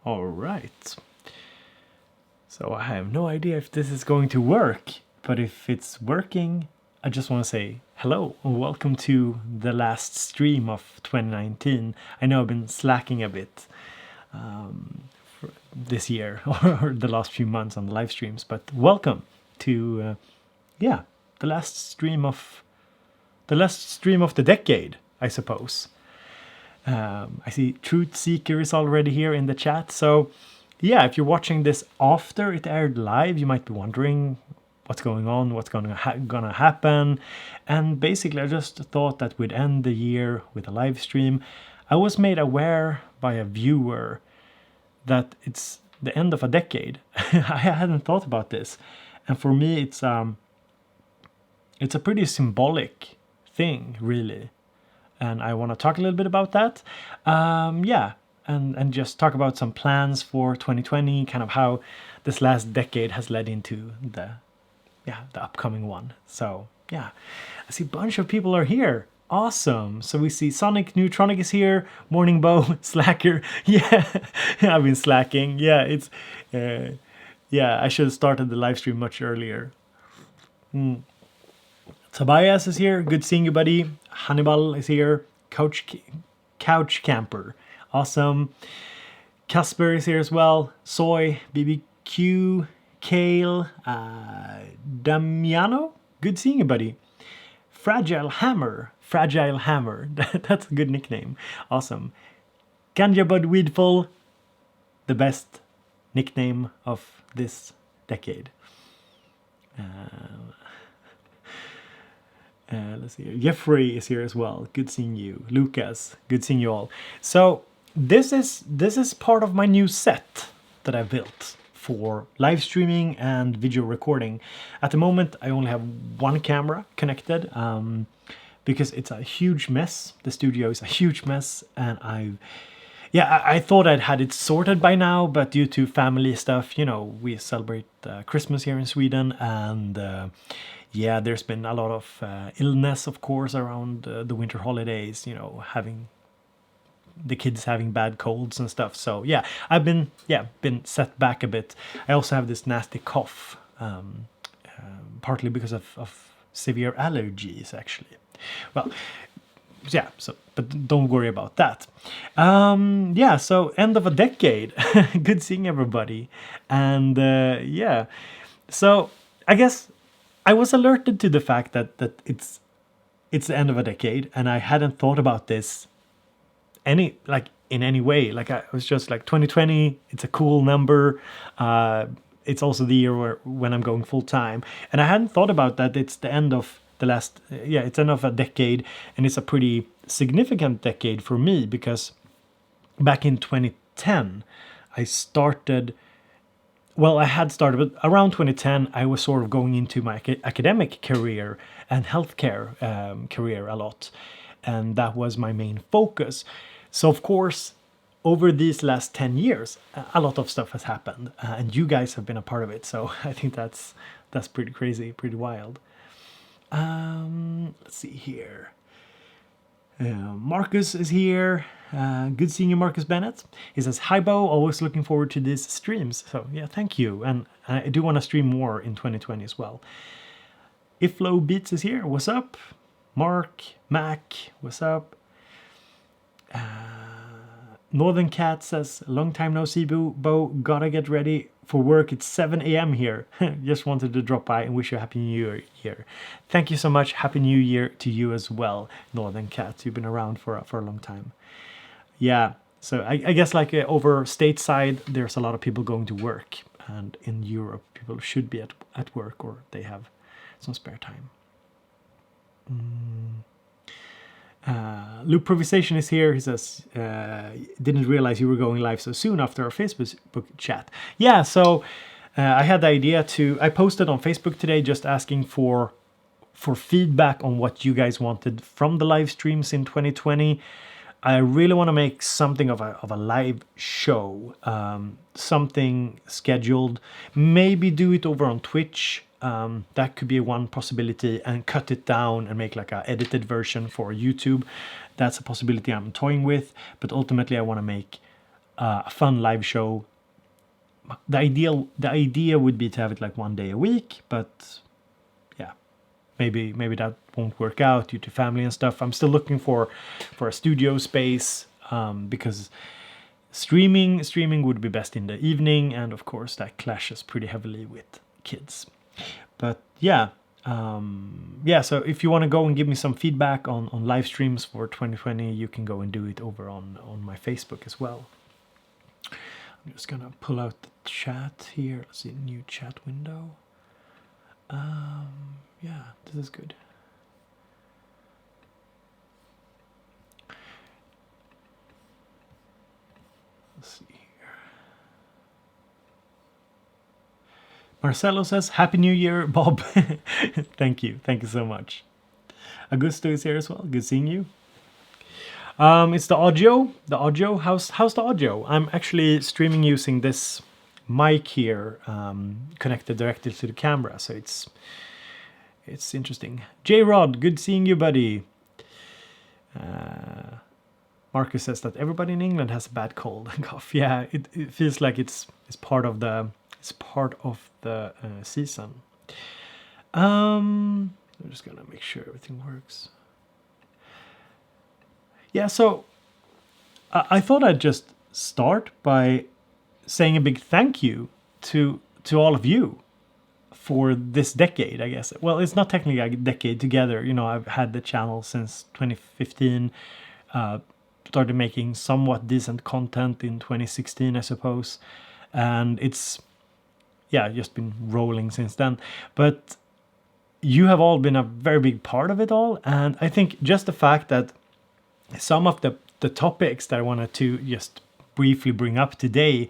All right. So I have no idea if this is going to work, but if it's working, I just want to say hello and welcome to the last stream of 2019. I know I've been slacking a bit for this year or the last few months on the live streams, but welcome to the last stream of the decade, I suppose. I see Truth Seeker is already here in the chat. So, yeah, if you're watching this after it aired live, you might be wondering what's going on, what's gonna happen. And basically, I just thought that we'd end the year with a live stream. I was made aware by a viewer that it's the end of a decade. I hadn't thought about this, and for me, it's a pretty symbolic thing, really. And I want to talk a little bit about that. And just talk about some plans for 2020, kind of how this last decade has led into the upcoming one. So, yeah, I see a bunch of people are here. Awesome. So we see Sonic Neutronic is here, Morning Bow, Slacker. Yeah, I've been slacking. Yeah, I should have started the live stream much earlier. Tobias is here. Good seeing you, buddy. Hannibal is here. Couch Camper. Awesome. Casper is here as well. Soy, BBQ, Kale, Damiano. Good seeing you, buddy. Fragile Hammer. That's a good nickname. Awesome. Ganja Bud Weedful. The best nickname of this decade. Let's see here. Jeffrey is here as well. Good seeing you. Lucas, good seeing you all. So this is part of my new set that I built for live streaming and video recording. At the moment, I only have one camera connected because it's a huge mess. The studio is a huge mess, and I thought I'd had it sorted by now, but due to family stuff, we celebrate Christmas here in Sweden, and there's been a lot of illness, of course, around the winter holidays, having the kids having bad colds and stuff. So, I've been set back a bit. I also have this nasty cough, partly because of severe allergies, actually. Well, but don't worry about that. So end of a decade. Good seeing everybody. And so I guess I was alerted to the fact that it's the end of a decade, and I hadn't thought about this in any way. Like, I was just like, 2020, it's a cool number. It's also the year when I'm going full time, and I hadn't thought about that. It's the end of it's end of a decade, and it's a pretty significant decade for me because back in 2010, I had started, but around 2010, I was sort of going into my academic career and healthcare career a lot. And that was my main focus. So, of course, over these last 10 years, a lot of stuff has happened. And you guys have been a part of it. So I think that's pretty crazy, pretty wild. Let's see here. Marcus is here. Good seeing you, Marcus Bennett. He says, "Hi, Bo. Always looking forward to these streams." So, thank you. And I do want to stream more in 2020 as well. Iflo Beats is here. What's up? Mark, Mac, what's up? Northern Cat says, "Long time no see, Bo. Gotta get ready for work. It's 7 a.m. here. Just wanted to drop by and wish you a Happy New Year." Thank you so much. Happy New Year to you as well, Northern Cat. You've been around for a long time. Yeah, so I guess over stateside, there's a lot of people going to work. And in Europe, people should be at work, or they have some spare time. Loop Improvisation is here. He says, "Didn't realize you were going live so soon after our Facebook chat." Yeah, so I had the idea I posted on Facebook today just asking for feedback on what you guys wanted from the live streams in 2020. I really want to make something of a live show, something scheduled. Maybe do it over on Twitch. That could be one possibility, and cut it down and make a edited version for YouTube. That's a possibility I'm toying with, but ultimately I want to make a fun live show. The idea would be to have it like 1 day a week, but yeah, maybe that won't work out due to family and stuff. I'm still looking for a studio space, because streaming would be best in the evening, and of course that clashes pretty heavily with kids. But yeah, so if you want to go and give me some feedback on live streams for 2020, you can go and do it over on my Facebook as well. I'm just gonna pull out the chat here. Let's see, new chat window. Yeah, this is good. Let's see here. Marcelo says, Happy New Year, Bob. Thank you so much. Augusto is here as well. Good seeing you. It's the audio. How's the audio? I'm actually streaming using this mic here, connected directly to the camera, so it's interesting. J Rod, good seeing you, buddy. Marcus says that everybody in England has a bad cold and cough. Yeah, it feels like it's part of the season. I'm just gonna make sure everything works. Yeah, so I thought I'd just start by saying a big thank you to all of you for this decade, I guess. Well, it's not technically a decade together. You know, I've had the channel since 2015. Started making somewhat decent content in 2016, I suppose. And it's, just been rolling since then. But you have all been a very big part of it all. And I think just the fact that some of the topics that I wanted to just briefly bring up today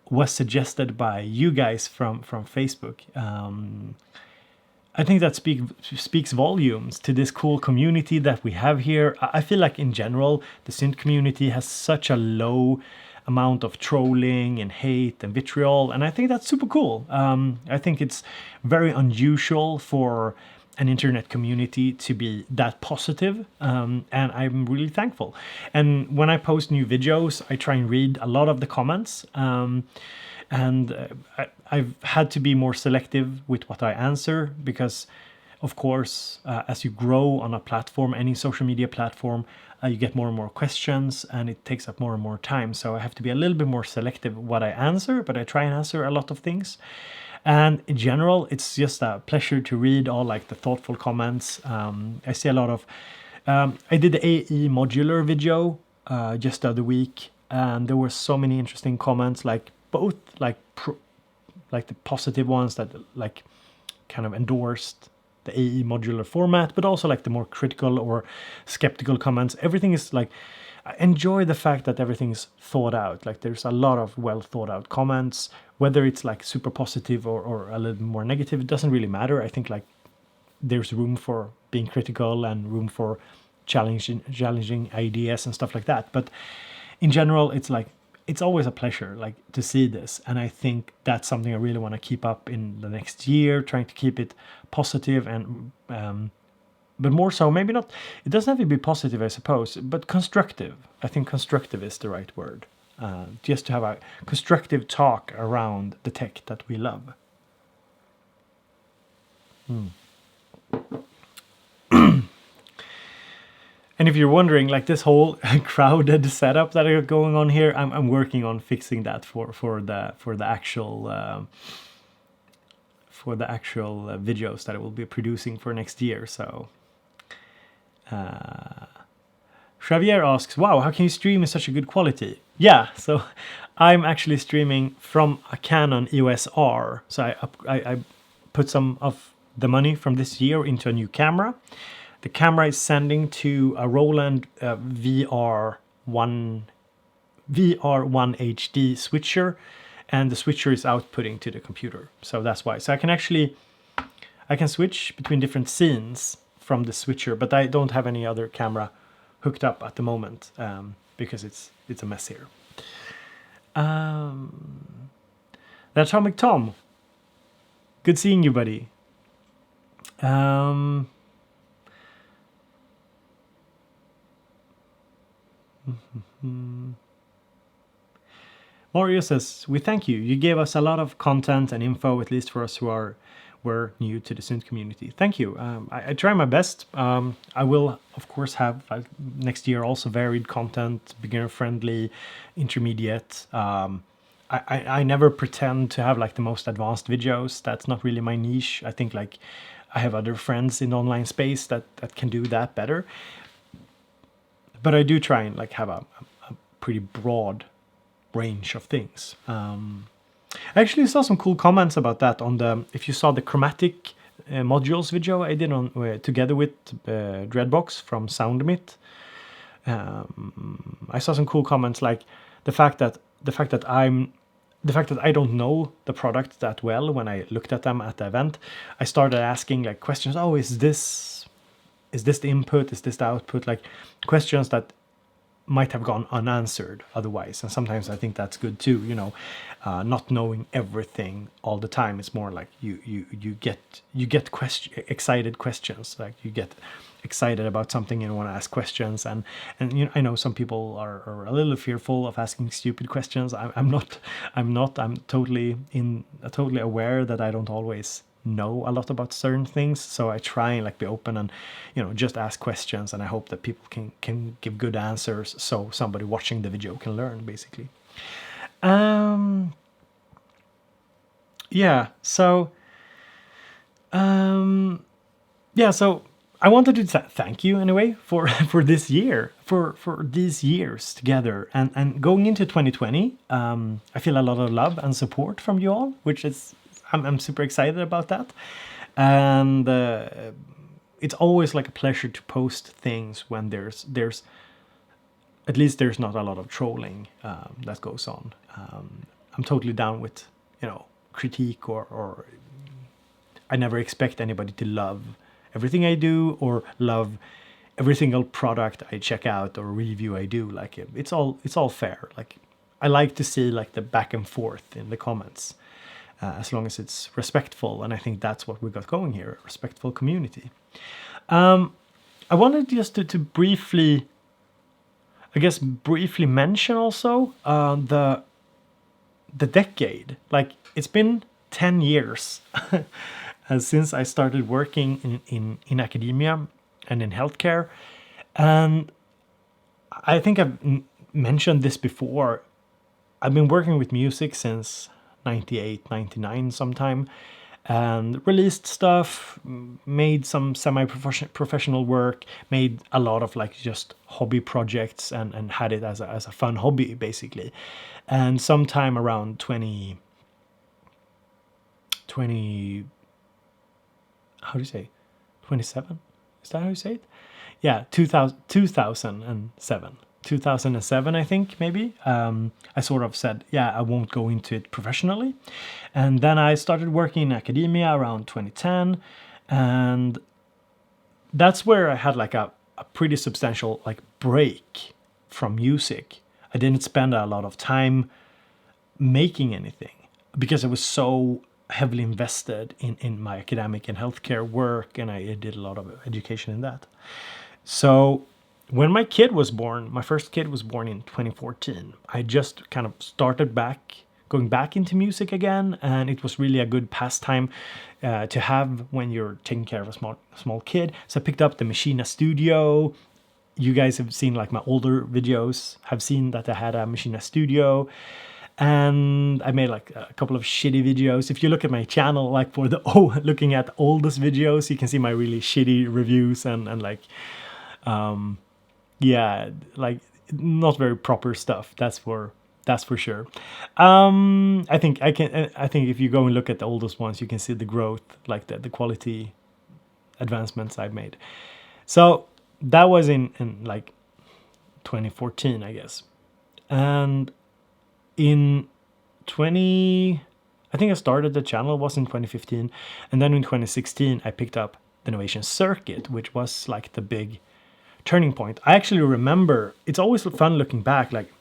was suggested by you guys from Facebook. I think that speaks volumes to this cool community that we have here. I feel like in general, the synth community has such a low amount of trolling and hate and vitriol, and I think that's super cool. I think it's very unusual for an internet community to be that positive, and I'm really thankful. And when I post new videos, I try and read a lot of the comments, and I've had to be more selective with what I answer because, of course, as you grow on a platform, any social media platform, you get more and more questions and it takes up more and more time. So I have to be a little bit more selective what I answer, but I try and answer a lot of things. And in general, it's just a pleasure to read all like the thoughtful comments. I see a lot of, I did the AE modular video just the other week, and there were so many interesting comments, like both like the positive ones that like kind of endorsed the AE modular format, but also like the more critical or skeptical comments. Everything is like, I enjoy the fact that everything's thought out. Like there's a lot of well thought out comments, whether it's like super positive or a little bit more negative, it doesn't really matter. I think like there's room for being critical and room for challenging ideas and stuff like that. But in general, it's like, it's always a pleasure like to see this, and I think that's something I really want to keep up in the next year, trying to keep it positive and but more so, maybe not, it doesn't have to be positive, I suppose, but constructive. I think constructive is the right word. Just to have a constructive talk around the tech that we love. And if you're wondering, like this whole crowded setup that I got going on here, I'm working on fixing that for the actual videos that I will be producing for next year. So Xavier asks, wow, how can you stream in such a good quality? Yeah, so I'm actually streaming from a Canon EOS R. So I put some of the money from this year into a new camera. The camera is sending to a Roland VR1 HD switcher, and the switcher is outputting to the computer. So that's why. So I can switch between different scenes from the switcher, but I don't have any other camera hooked up at the moment because it's a mess here. That's Atomic Tom. Good seeing you, buddy. Mario says, "We thank you. You gave us a lot of content and info, at least for us who were new to the synth community. Thank you. I try my best. I will, of course, have next year also varied content, beginner friendly, intermediate. I never pretend to have like the most advanced videos. That's not really my niche. I think like I have other friends in the online space that can do that better. But I do try and like have a pretty broad range of things. I actually saw some cool comments about that on the, if you saw the chromatic modules video I did on together with Dreadbox from SoundMit. I saw some cool comments like the fact that I don't know the product that well. When I looked at them at the event, I started asking like questions. Oh, is this the input? Is this the output? Like questions that might have gone unanswered otherwise. And sometimes I think that's good too, not knowing everything all the time. It's more like you get excited questions, like you get excited about something and want to ask questions. And I know some people are a little fearful of asking stupid questions. I'm not. I'm totally aware that I don't always know a lot about certain things, so I try and like be open and just ask questions, and I hope that people can give good answers so somebody watching the video can learn basically. So I wanted to thank you anyway for for this year, for these years together, and going into 2020. I feel a lot of love and support from you all, which is I'm super excited about that. And it's always like a pleasure to post things when there's at least there's not a lot of trolling that goes on. I'm totally down with critique, or I never expect anybody to love everything I do or love every single product I check out or review I do. Like it's all fair. Like I like to see like the back and forth in the comments. As long as it's respectful, and I think that's what we got going here, a respectful community. I wanted just to briefly mention also the decade. Like it's been 10 years since I started working in academia and in healthcare, and I think I've mentioned this before. I've been working with music since 98, 99 sometime, and released stuff, made some semi-professional work, made a lot of like just hobby projects, and had it as a fun hobby basically. And sometime around 20, how do you say, 27? Is that how you say it? Yeah, 2007. 2007, I think, maybe. I sort of said, yeah, I won't go into it professionally. And then I started working in academia around 2010. And that's where I had like a pretty substantial like break from music. I didn't spend a lot of time making anything because I was so heavily invested in my academic and healthcare work, and I did a lot of education in that. So when my kid was born, my first kid was born in 2014, I just kind of started going back into music again, and it was really a good pastime to have when you're taking care of a small kid. So I picked up the Machina Studio. You guys have seen like my older videos, have seen that I had a Machina Studio, and I made like a couple of shitty videos. If you look at my channel, like for the looking at oldest videos, you can see my really shitty reviews and like yeah, like not very proper stuff. That's for sure. I think if you go and look at the oldest ones, you can see the growth, like the quality advancements I've made. So that was in like 2014, I guess. And in I think I started the channel was in 2015, and then in 2016 I picked up the Novation Circuit, which was like the big turning point. I actually remember, it's always fun looking back, like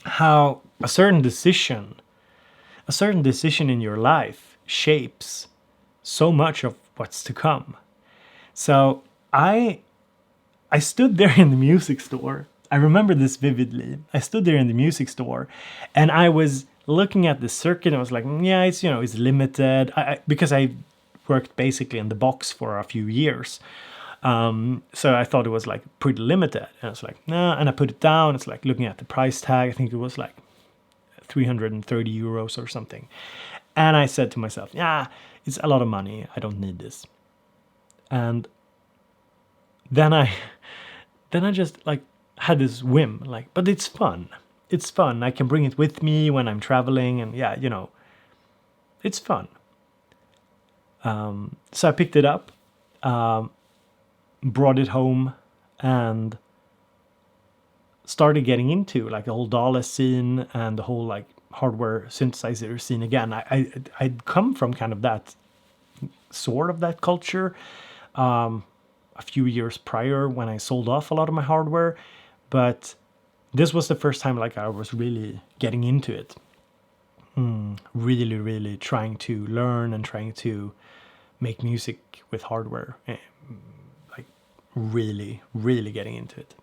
how a certain decision in your life shapes so much of what's to come. So I stood there in the music store I remember this vividly. I stood there in the music store, and I was looking at the circuit. And I was like, yeah, it's it's limited. Because I worked basically in the box for a few years, so I thought it was like pretty limited. And I was like, nah. And I put it down. It's like looking at the price tag. I think it was like 330 euros or something. And I said to myself, yeah, it's a lot of money. I don't need this. And then I just like had this whim, like, but it's fun. It's fun. I can bring it with me when I'm traveling, and yeah, it's fun. So I picked it up, brought it home, and started getting into like the whole DAW scene and the whole like hardware synthesizer scene again. I'd come from kind of that sort of that culture a few years prior when I sold off a lot of my hardware, but this was the first time like I was really getting into it. Really, really trying to learn and trying to make music with hardware. Like really, really getting into it.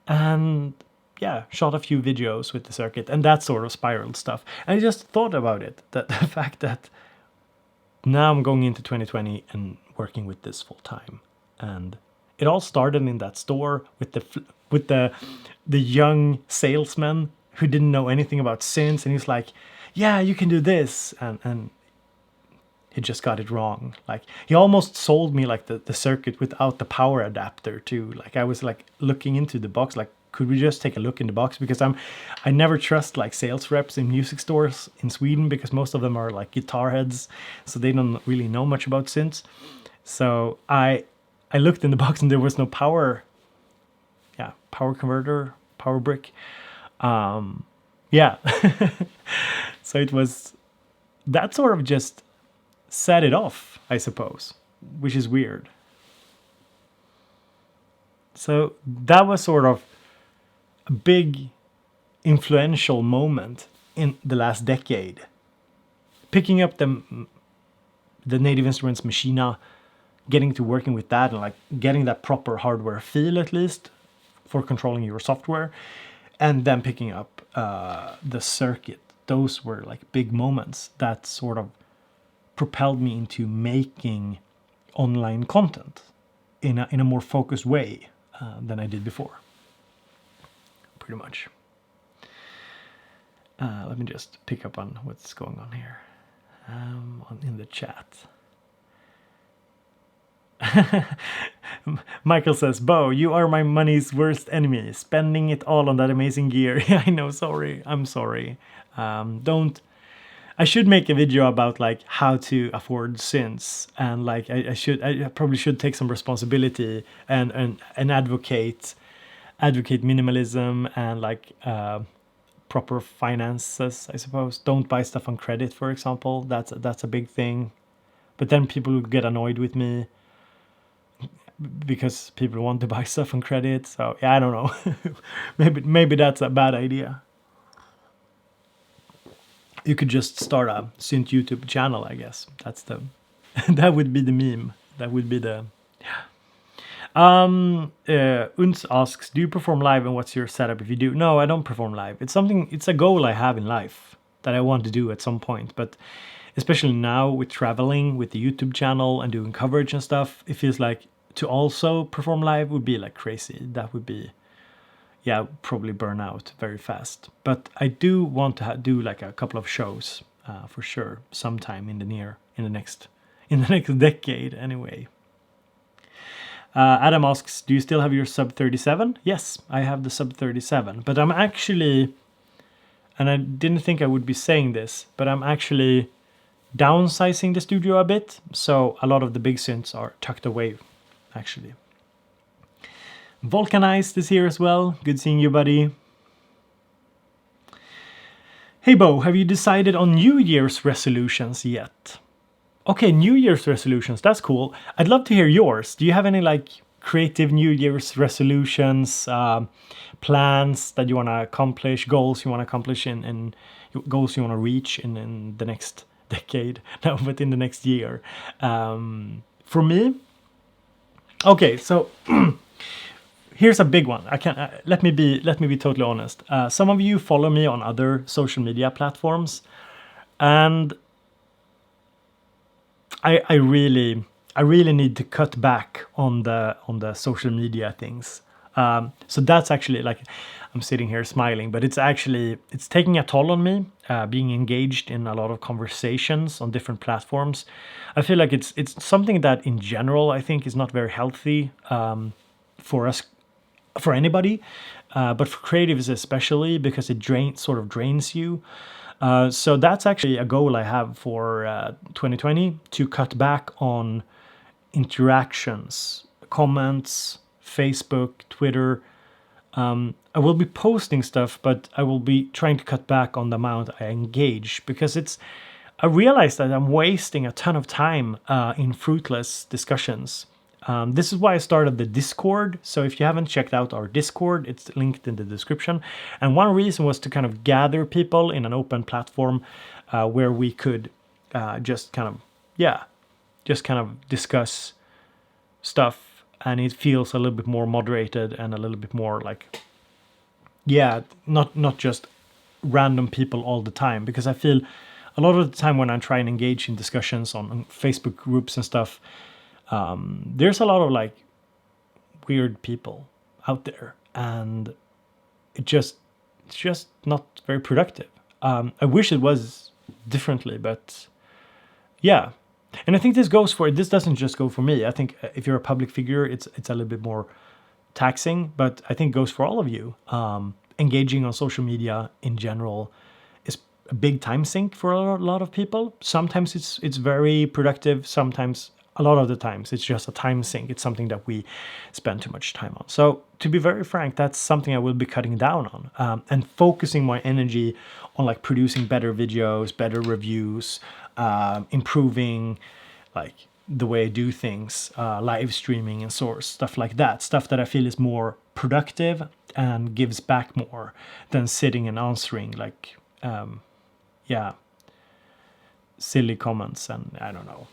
And yeah, shot a few videos with the circuit and that sort of spiraled stuff. And I just thought about it, that the fact that now I'm going into 2020 and working with this full time. And it all started in that store with the young salesman who didn't know anything about synths, and he's like, yeah, you can do this, and he just got it wrong. Like he almost sold me like the circuit without the power adapter too. Like I was like looking into the box, like, could we just take a look in the box? Because I never trust like sales reps in music stores in Sweden, because most of them are like guitar heads, so they don't really know much about synths. So I looked in the box and there was no power converter, power brick. Yeah. So it was that sort of just set it off, I suppose, which is weird. So that was sort of a big influential moment in the last decade. Picking up the Native Instruments Machina, getting to working with that and like getting that proper hardware feel at least for controlling your software, and then picking up the circuit. Those were like big moments that sort of propelled me into making online content in a more focused way than I did before. Pretty much. Let me just pick up on what's going on here in the chat. Michael says, Bo, you are my money's worst enemy, spending it all on that amazing gear. Yeah, I know, sorry. I'm sorry. I should make a video about like how to afford synths, and like I probably should take some responsibility and advocate minimalism and like proper finances, I suppose. Don't buy stuff on credit, for example. That's a big thing. But then people will get annoyed with me because people want to buy stuff on credit. So yeah, I don't know. maybe that's a bad idea. You could just start a synth YouTube channel, I guess. That's the that would be the meme. That would be the Unz asks, do you perform live, and what's your setup if you do? No, I don't perform live. It's a goal I have in life that I want to do at some point, but especially now with traveling with the YouTube channel and doing coverage and stuff, it feels like to also perform live would be like crazy. That would be, yeah, probably burn out very fast. But I do want to do like a couple of shows for sure, sometime in the next decade anyway. Adam asks, do you still have your Sub 37? Yes, I have the Sub 37, but I'm actually, and I didn't think I would be saying this, but I'm actually downsizing the studio a bit, so a lot of the big synths are tucked away, actually. Volcanized is here as well. Good seeing you, buddy. Hey, Bo, have you decided on New Year's resolutions yet? Okay, New Year's resolutions, that's cool. I'd love to hear yours. Do you have any like creative New Year's resolutions, plans that you want to accomplish, goals you want to accomplish, and goals you want to reach in the next decade? No, but in the next year. For me, okay, so here's a big one. I can let me be totally honest. Some of you follow me on other social media platforms, and I really need to cut back on the social media things. So that's actually like, I'm sitting here smiling, but it's taking a toll on me. Being engaged in a lot of conversations on different platforms, I feel like it's something that in general I think is not very healthy for us, for anybody, but for creatives especially, because it sort of drains you. So that's actually a goal I have for 2020, to cut back on interactions, comments, Facebook, Twitter. I will be posting stuff, but I will be trying to cut back on the amount I engage, because I realize that I'm wasting a ton of time in fruitless discussions. This is why I started the Discord. So if you haven't checked out our Discord, it's linked in the description. And one reason was to kind of gather people in an open platform where we could just kind of discuss stuff, and it feels a little bit more moderated and a little bit more like, not just random people all the time. Because I feel a lot of the time when I try and engage in discussions on Facebook groups and stuff, there's a lot of like weird people out there, and it's just not very productive. I wish it was differently, but yeah. And I think this doesn't just go for me. I think if you're a public figure, it's a little bit more taxing, but I think it goes for all of you. Engaging on social media in general is a big time sink for a lot of people. Sometimes it's very productive. Sometimes, a lot of the times, it's just a time sink. It's something that we spend too much time on. So to be very frank, that's something I will be cutting down on, and focusing my energy on like producing better videos, better reviews, improving like the way I do things, live streaming and stuff like that. Stuff that I feel is more productive and gives back more than sitting and answering like, silly comments, and I don't know.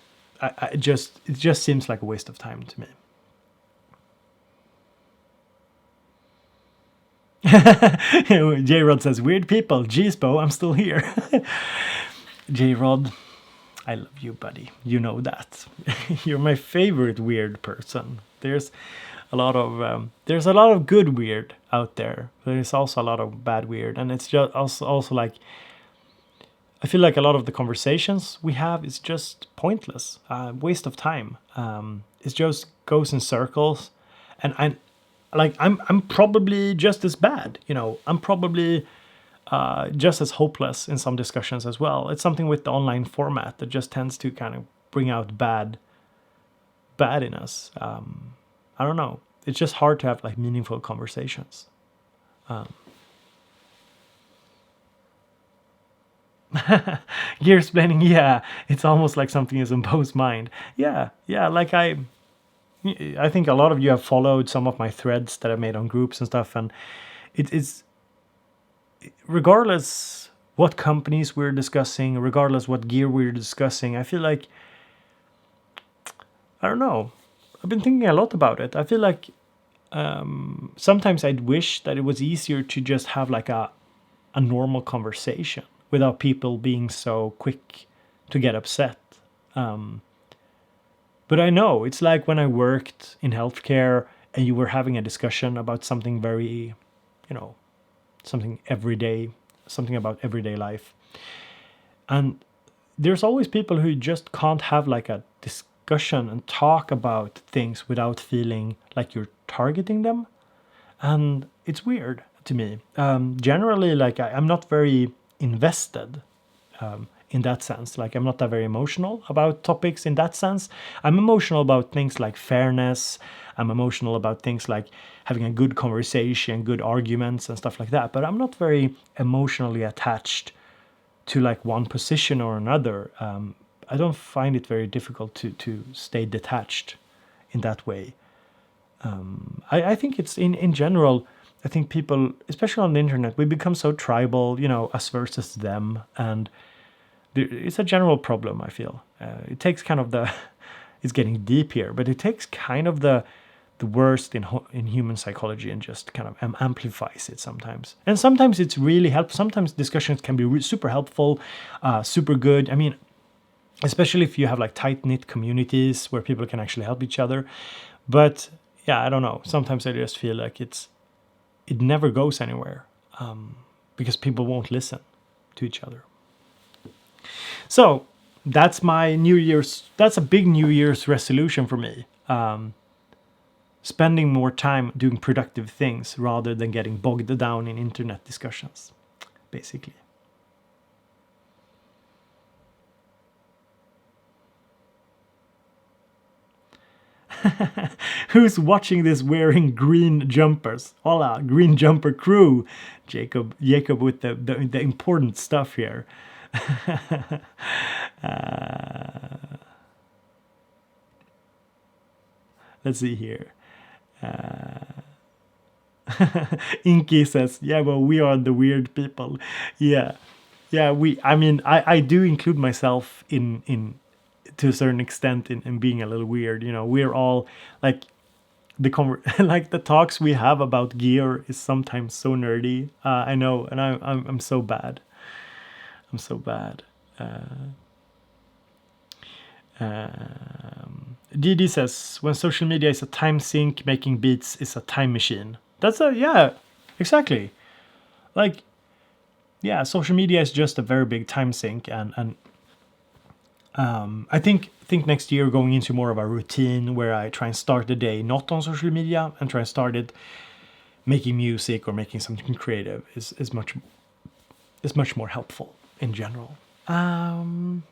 It just seems like a waste of time to me. J-Rod says, weird people, geez, Bo, I'm still here. J-Rod, I love you, buddy. You know that. You're my favorite weird person. There's a lot of good weird out there. There's also a lot of bad weird, and it's just also like, I feel like a lot of the conversations we have is just pointless, waste of time. It just goes in circles, and I'm probably just as bad. I'm probably just as hopeless in some discussions as well. It's something with the online format that just tends to kind of bring out bad in us. I don't know. It's just hard to have like meaningful conversations. Gear explaining, it's almost like something is in Bo's mind. Like I think a lot of you have followed some of my threads that I made on groups and stuff, and it's regardless what companies we're discussing, regardless what gear we're discussing, I feel like, I don't know, I've been thinking a lot about it. I feel like sometimes I'd wish that it was easier to just have like a normal conversation without people being so quick to get upset. But I know it's like when I worked in healthcare and you were having a discussion about something very, something everyday, something about everyday life. And there's always people who just can't have like a discussion and talk about things without feeling like you're targeting them. And it's weird to me. Generally, like I'm not very invested in that sense. Like I'm not that very emotional about topics in that sense. I'm emotional about things like fairness. I'm emotional about things like having a good conversation, good arguments and stuff like that. But I'm not very emotionally attached to like one position or another. I don't find it very difficult to stay detached in that way. I think it's in general, I think people, especially on the internet, we become so tribal, us versus them. And it's a general problem, I feel. It takes kind of it's getting deep here, but it takes kind of the the worst in human psychology and just kind of amplifies it sometimes. And sometimes it's really helpful. Sometimes discussions can be super helpful, super good. I mean, especially if you have like tight-knit communities where people can actually help each other. But yeah, I don't know. Sometimes I just feel like it never goes anywhere, because people won't listen to each other. So that's that's a big New Year's resolution for me. Spending more time doing productive things rather than getting bogged down in internet discussions, basically. Who's watching this wearing green jumpers? Hola, green jumper crew. Jacob with the important stuff here. Let's see here. Inky says, yeah, well, we are the weird people. Yeah. I mean, I do include myself in to a certain extent in being a little weird. You know, we're all like like the talks we have about gear is sometimes so nerdy. I know, and I'm so bad. I'm so bad. DD says, when social media is a time sink, making beats is a time machine. Yeah, exactly. Like, yeah, social media is just a very big time sink, and I think next year going into more of a routine where I try and start the day not on social media and try and start it making music or making something creative is much more helpful in general. Let's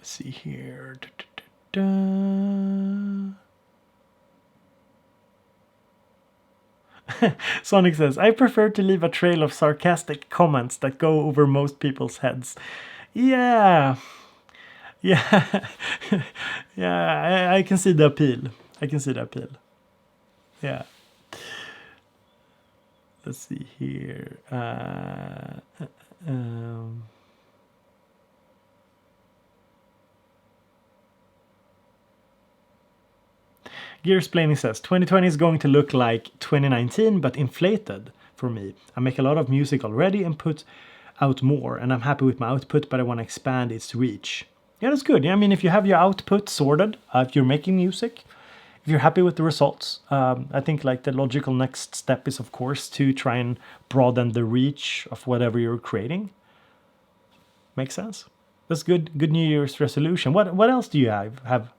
see here. Sonic says, I prefer to leave a trail of sarcastic comments that go over most people's heads. Yeah. Yeah. Yeah, I can see the appeal. Yeah. Let's see here. Gears Planning says 2020 is going to look like 2019 but inflated for me. I make a lot of music already and put out more, and I'm happy with my output, but I want to expand its reach. Yeah, that's good. Yeah, I mean, if you have your output sorted, if you're making music, if you're happy with the results, I think like the logical next step is, of course, to try and broaden the reach of whatever you're creating. Makes sense. That's good. Good New Year's resolution. What else do you have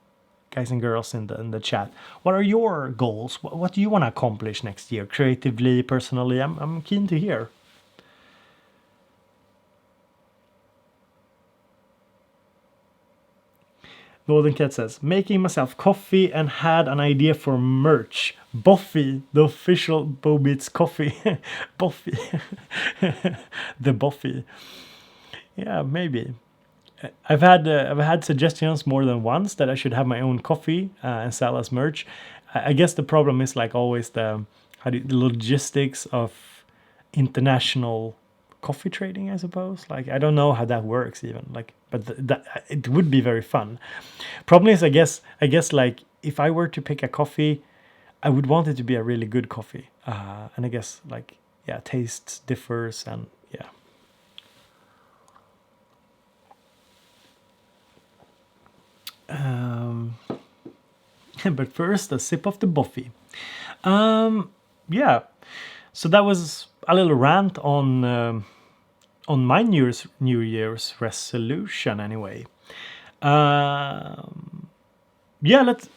guys and girls in the chat? What are your goals? What do you want to accomplish next year, creatively, personally? I'm keen to hear. Golden Cat says, making myself coffee and had an idea for merch. Boffy, the official Bobits coffee. Boffy. The Boffy. Yeah, maybe. I've had suggestions more than once that I should have my own coffee and sell as merch. I guess the problem is like always the logistics of international coffee trading, I suppose. Like I don't know how that works even. Like, but that it would be very fun. Problem is, I guess like if I were to pick a coffee, I would want it to be a really good coffee. And I guess like yeah, taste differs and yeah. But first, a sip of the Boffy. Yeah, so that was a little rant on my New Year's resolution. Anyway, yeah,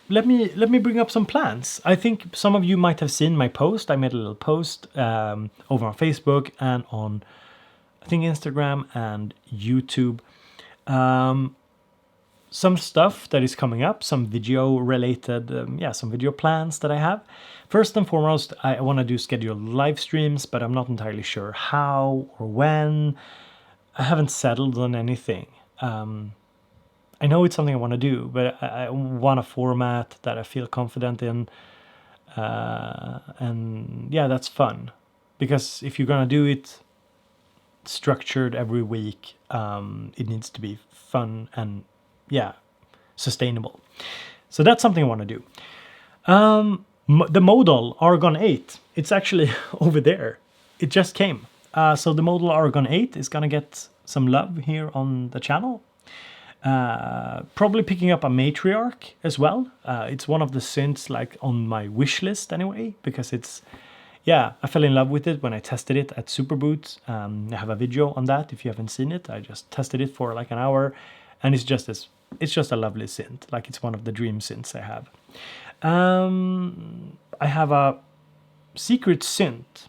let me bring up some plans. I think some of you might have seen my post. I made a little post over on Facebook and on I think Instagram and YouTube. Some stuff that is coming up, some video related, some video plans that I have. First and foremost, I want to do scheduled live streams, but I'm not entirely sure how or when. I haven't settled on anything. I know it's something I want to do, but I want a format that I feel confident in. And yeah, that's fun. Because if you're going to do it structured every week, it needs to be fun and yeah, sustainable. So that's something I want to do. The modal Argon 8, it's actually over there. It just came. So the modal Argon 8 is gonna get some love here on the channel. Probably picking up a Matriarch as well. It's one of the synths like on my wish list anyway, because it's, yeah, I fell in love with it when I tested it at Superboot. I have a video on that if you haven't seen it. I just tested it for like an hour, and it's just a lovely synth. Like, it's one of the dream synths I have. I have a secret synth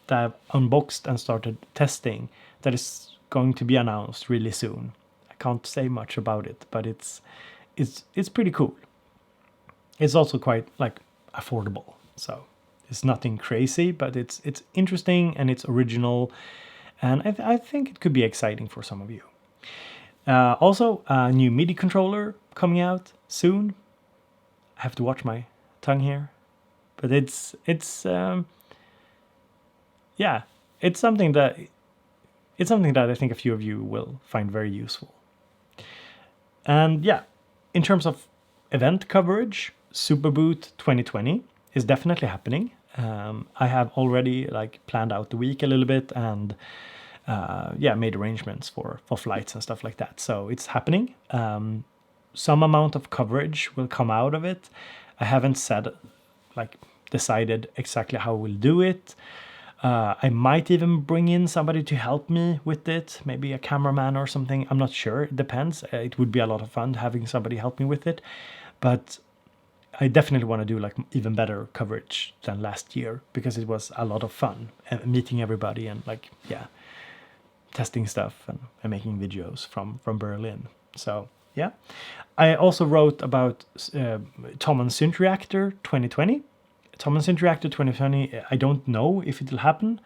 that I've unboxed and started testing that is going to be announced really soon. I can't say much about it, but it's pretty cool. It's also quite like affordable, so it's nothing crazy, but it's interesting and it's original, and I think it could be exciting for some of you. Also, a new MIDI controller coming out soon. I have to watch my tongue here, but it's yeah, it's something that I think a few of you will find very useful. And yeah, in terms of event coverage, Superboot 2020 is definitely happening. I have already like planned out the week a little bit and made arrangements for flights and stuff like that. So it's happening. Some amount of coverage will come out of it. I haven't decided exactly how we'll do it. I might even bring in somebody to help me with it, maybe a cameraman or something. I'm not sure. It depends. It would be a lot of fun having somebody help me with it, but I definitely want to do like even better coverage than last year, because it was a lot of fun and meeting everybody and testing stuff and making videos from Berlin. So yeah, I also wrote about Thomann Synth Reactor 2020. Thomann Synth Reactor 2020, I don't know if it will happen.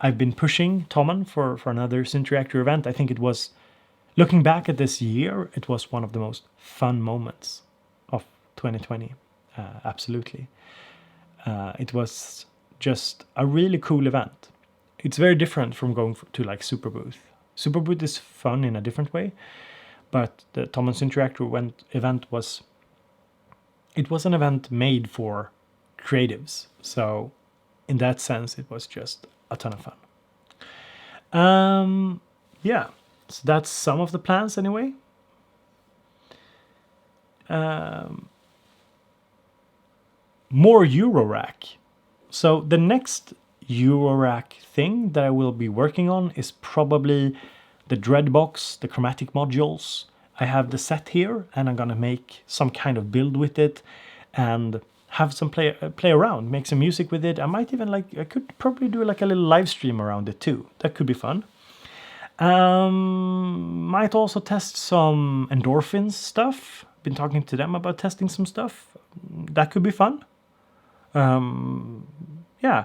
I've been pushing Thomann for another Synth Reactor event. I think it was, looking back at this year, it was one of the most fun moments of 2020. Absolutely. It was just a really cool event. It's very different from going to like Superbooth. Superbooth is fun in a different way, but the Thomann Synth Reactor event was an event made for creatives. So in that sense, it was just a ton of fun. Yeah, so that's some of the plans anyway. More Eurorack. So the next Eurorack thing that I will be working on is probably the Dreadbox, the chromatic modules. I have the set here, and I'm gonna make some kind of build with it and have some play around, make some music with it. I might even I could probably do like a little live stream around it too. That could be fun. Might also test some Endorphins stuff. Been talking to them about testing some stuff. That could be fun. Yeah,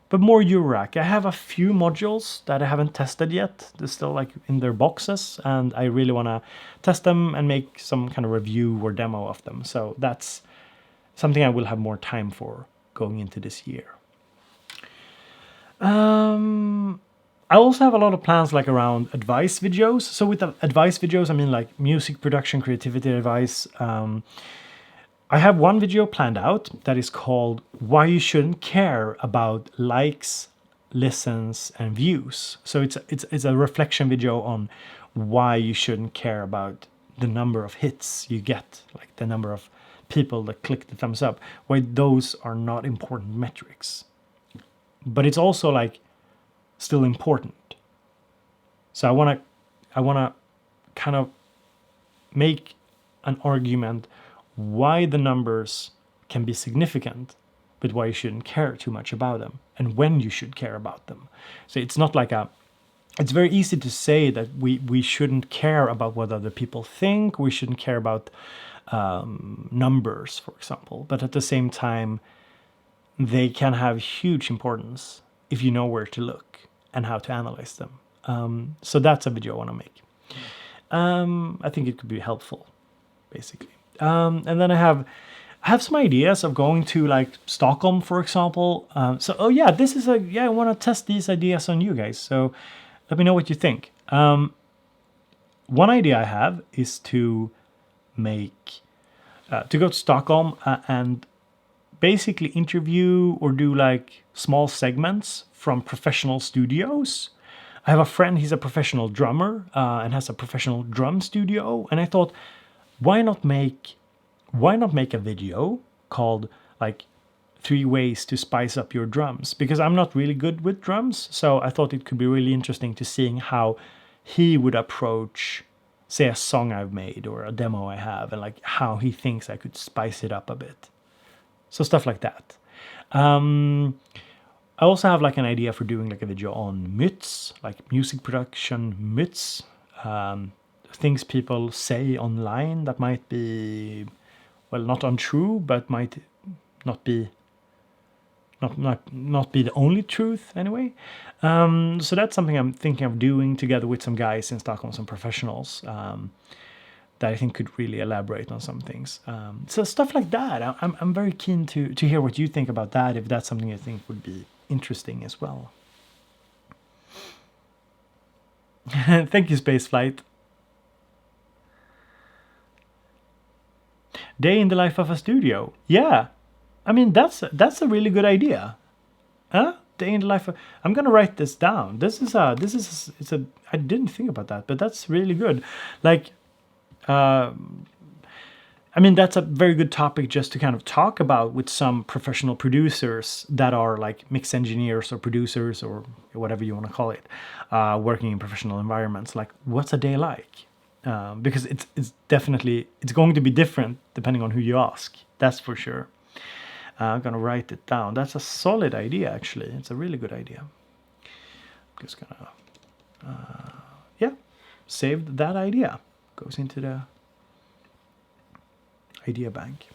but more Eurorack. I have a few modules that I haven't tested yet. They're still like in their boxes, and I really want to test them and make some kind of review or demo of them. So that's something I will have more time for going into this year. I also have a lot of plans like around advice videos. So with the advice videos, I mean like music production, creativity advice. I have one video planned out that is called Why You Shouldn't Care About Likes, Listens, and Views. So it's a reflection video on why you shouldn't care about the number of hits you get, like the number of people that click the thumbs up, why those are not important metrics. But it's also like still important. So I wanna kind of make an argument why the numbers can be significant, but why you shouldn't care too much about them, and when you should care about them. So it's not like it's very easy to say that we shouldn't care about what other people think, we shouldn't care about numbers, for example, but at the same time, they can have huge importance if you know where to look and how to analyze them. So that's a video I want to make. I think it could be helpful, basically. And then I have some ideas of going to like Stockholm, for example. I want to test these ideas on you guys. So let me know what you think. One idea I have is to go to Stockholm and basically interview or do like small segments from professional studios. I have a friend, he's a professional drummer and has a professional drum studio. And I thought, why not make a video called like 3 ways to spice up your drums? Because I'm not really good with drums. So I thought it could be really interesting to seeing how he would approach, say, a song I've made or a demo I have, and like how he thinks I could spice it up a bit. So stuff like that. I also have like an idea for doing like a video on myths, like music production myths, things people say online that might be, well, not untrue, but might not be the only truth anyway. So that's something I'm thinking of doing together with some guys in Stockholm, some professionals that I think could really elaborate on some things. So stuff like that. I'm very keen to hear what you think about that, if that's something you think would be interesting as well. Thank you, Spaceflight. Day in the life of a studio. Yeah, I mean that's a really good idea. Huh? Day in the life of. I'm gonna write this down. It's a. I didn't think about that, but that's really good. Like, I mean, that's a very good topic just to kind of talk about with some professional producers that are like mix engineers or producers or whatever you want to call it, working in professional environments. Like, what's a day like? Because it's definitely, it's going to be different depending on who you ask. That's for sure. I'm gonna write it down. That's a solid idea, actually. It's a really good idea. I'm just gonna, yeah, saved that idea. Goes into the idea bank.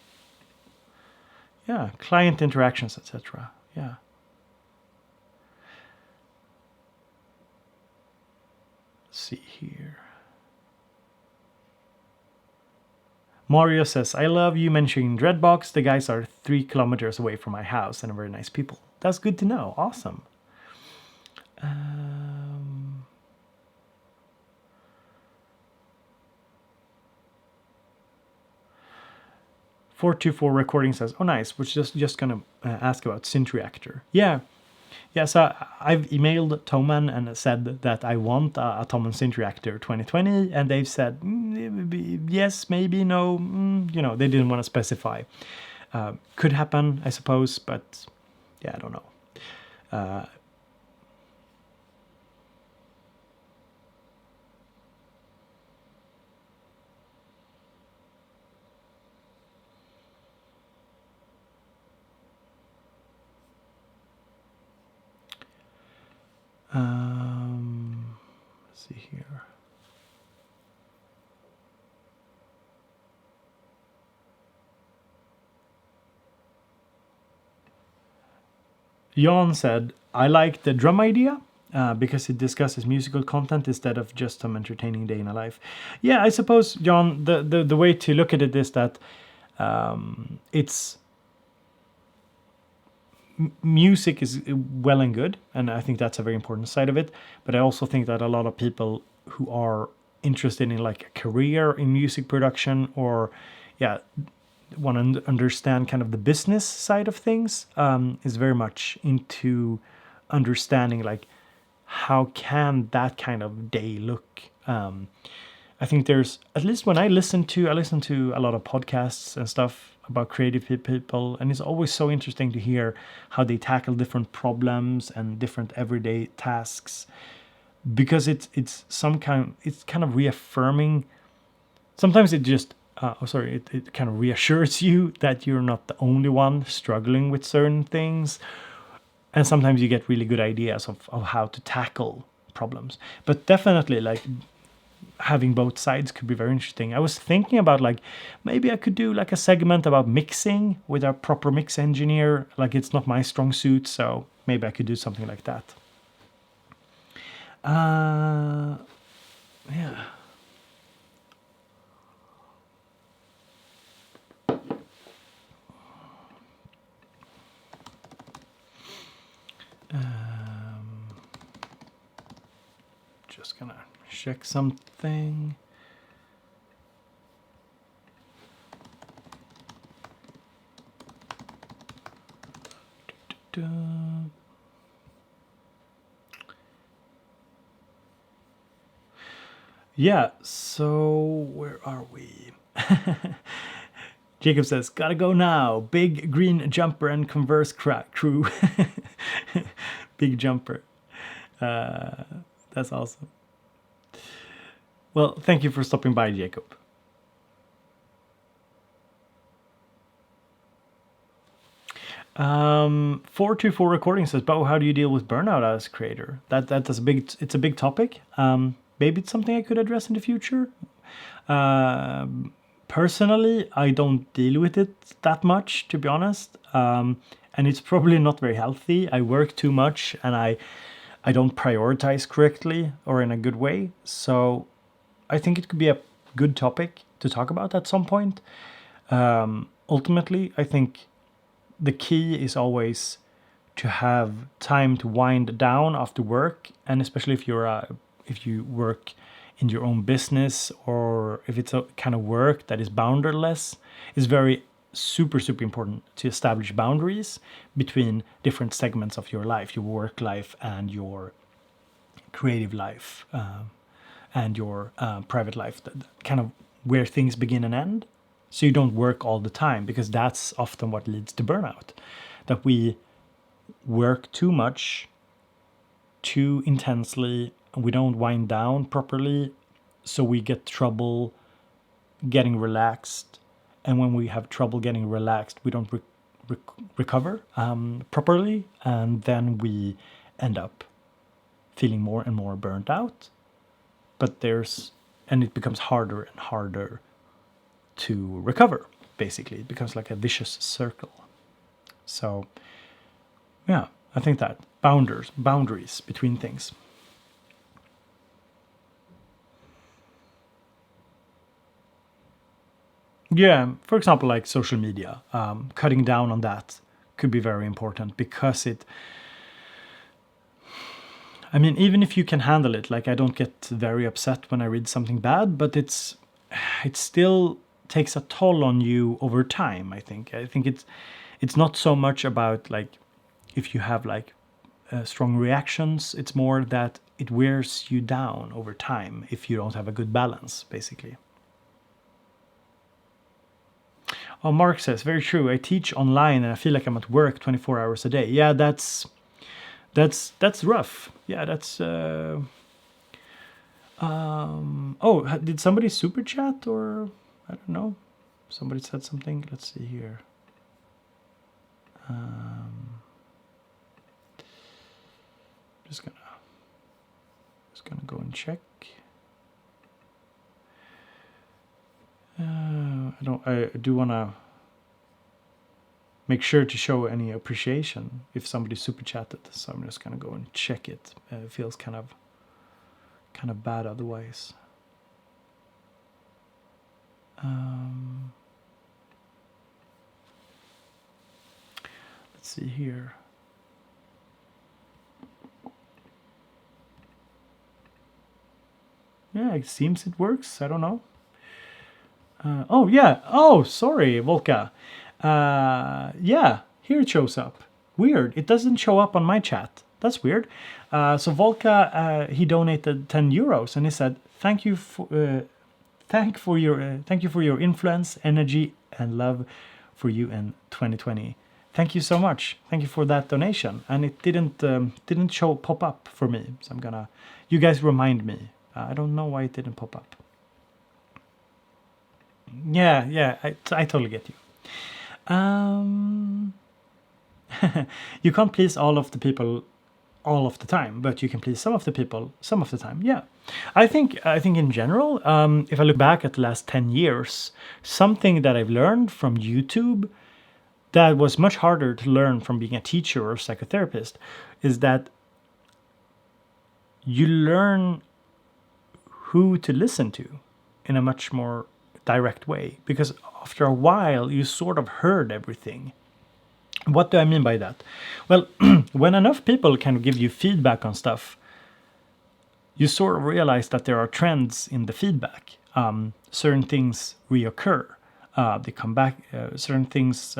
Yeah, client interactions, etc. Yeah. Let's see here. Mario says, I love you mentioning Dreadbox. The guys are 3 kilometers away from my house and are very nice people. That's good to know. Awesome. 424 recording says, oh nice, which just gonna ask about Synth Reactor. Yeah, so I've emailed Thomann and said that I want a Thomann Synth Reactor 2020, and they've said yes, maybe, no, they didn't want to specify. Could happen, I suppose, but yeah, I don't know. Let's see here. Jan said, I like the drum idea because it discusses musical content instead of just some entertaining day in a life. Yeah, I suppose, Jan, the way to look at it is that it's music is well and good, and I think that's a very important side of it. But I also think that a lot of people who are interested in like a career in music production, or want to understand kind of the business side of things, is very much into understanding like how can that kind of day look. I think there's, at least when I listen to a lot of podcasts and stuff about creative people, and it's always so interesting to hear how they tackle different problems and different everyday tasks, because it's kind of reaffirming. Sometimes it just it kind of reassures you that you're not the only one struggling with certain things, and sometimes you get really good ideas of how to tackle problems. But definitely, like, having both sides could be very interesting. I was thinking about like maybe I could do like a segment about mixing with a proper mix engineer. Like, it's not my strong suit, so maybe I could do something like that. Yeah. Just gonna check something. Yeah, so where are we? Jacob says, gotta go now. Big green jumper and Converse crew. Big jumper. That's awesome. Well, thank you for stopping by, Jacob. 424 recording says, "But how do you deal with burnout as a creator?" That's a big. It's a big topic. Maybe it's something I could address in the future. Personally, I don't deal with it that much, to be honest, and it's probably not very healthy. I work too much, and I don't prioritize correctly or in a good way. So I think it could be a good topic to talk about at some point. Ultimately, I think the key is always to have time to wind down after work, and especially if you work in your own business, or if it's a kind of work that is boundaryless, is very super important to establish boundaries between different segments of your life, your work life and your creative life, and your private life, that kind of where things begin and end. So you don't work all the time, because that's often what leads to burnout, that we work too much, too intensely, and we don't wind down properly, so we get trouble getting relaxed. And when we have trouble getting relaxed, we don't recover properly, and then we end up feeling more and more burnt out. And it becomes harder and harder to recover. Basically, it becomes like a vicious circle. So yeah, I think that boundaries between things. Yeah, for example, like social media, cutting down on that could be very important, because I mean, even if you can handle it, like I don't get very upset when I read something bad, but it still takes a toll on you over time. I think it's not so much about like if you have like strong reactions. It's more that it wears you down over time if you don't have a good balance, basically. Oh, Mark says, very true. I teach online and I feel like I'm at work 24 hours a day. Yeah, that's rough. Yeah, that's. Oh, did somebody super chat, or I don't know? Somebody said something. Let's see here. Just gonna go and check. I do wanna make sure to show any appreciation if somebody super chatted. So I'm just gonna go and check it. It feels kind of bad otherwise. Let's see here. Yeah, it seems it works. I don't know. Oh yeah. Oh, sorry, Volka. Yeah, here it shows up. Weird. It doesn't show up on my chat. That's weird. So Volka, he donated 10 euros, and he said, "Thank you for your influence, energy, and love for you in 2020." Thank you so much. Thank you for that donation. And it didn't pop up for me, so I'm gonna. You guys remind me. I don't know why it didn't pop up. Yeah, I totally get you. You can't please all of the people all of the time, but you can please some of the people some of the time. Yeah, I think in general, if I look back at the last 10 years, something that I've learned from YouTube that was much harder to learn from being a teacher or psychotherapist is that you learn who to listen to in a much more direct way, because after a while you sort of heard everything. What do I mean by that? Well, when enough people can give you feedback on stuff, you sort of realize that there are trends in the feedback. Certain things reoccur. They come back. Certain things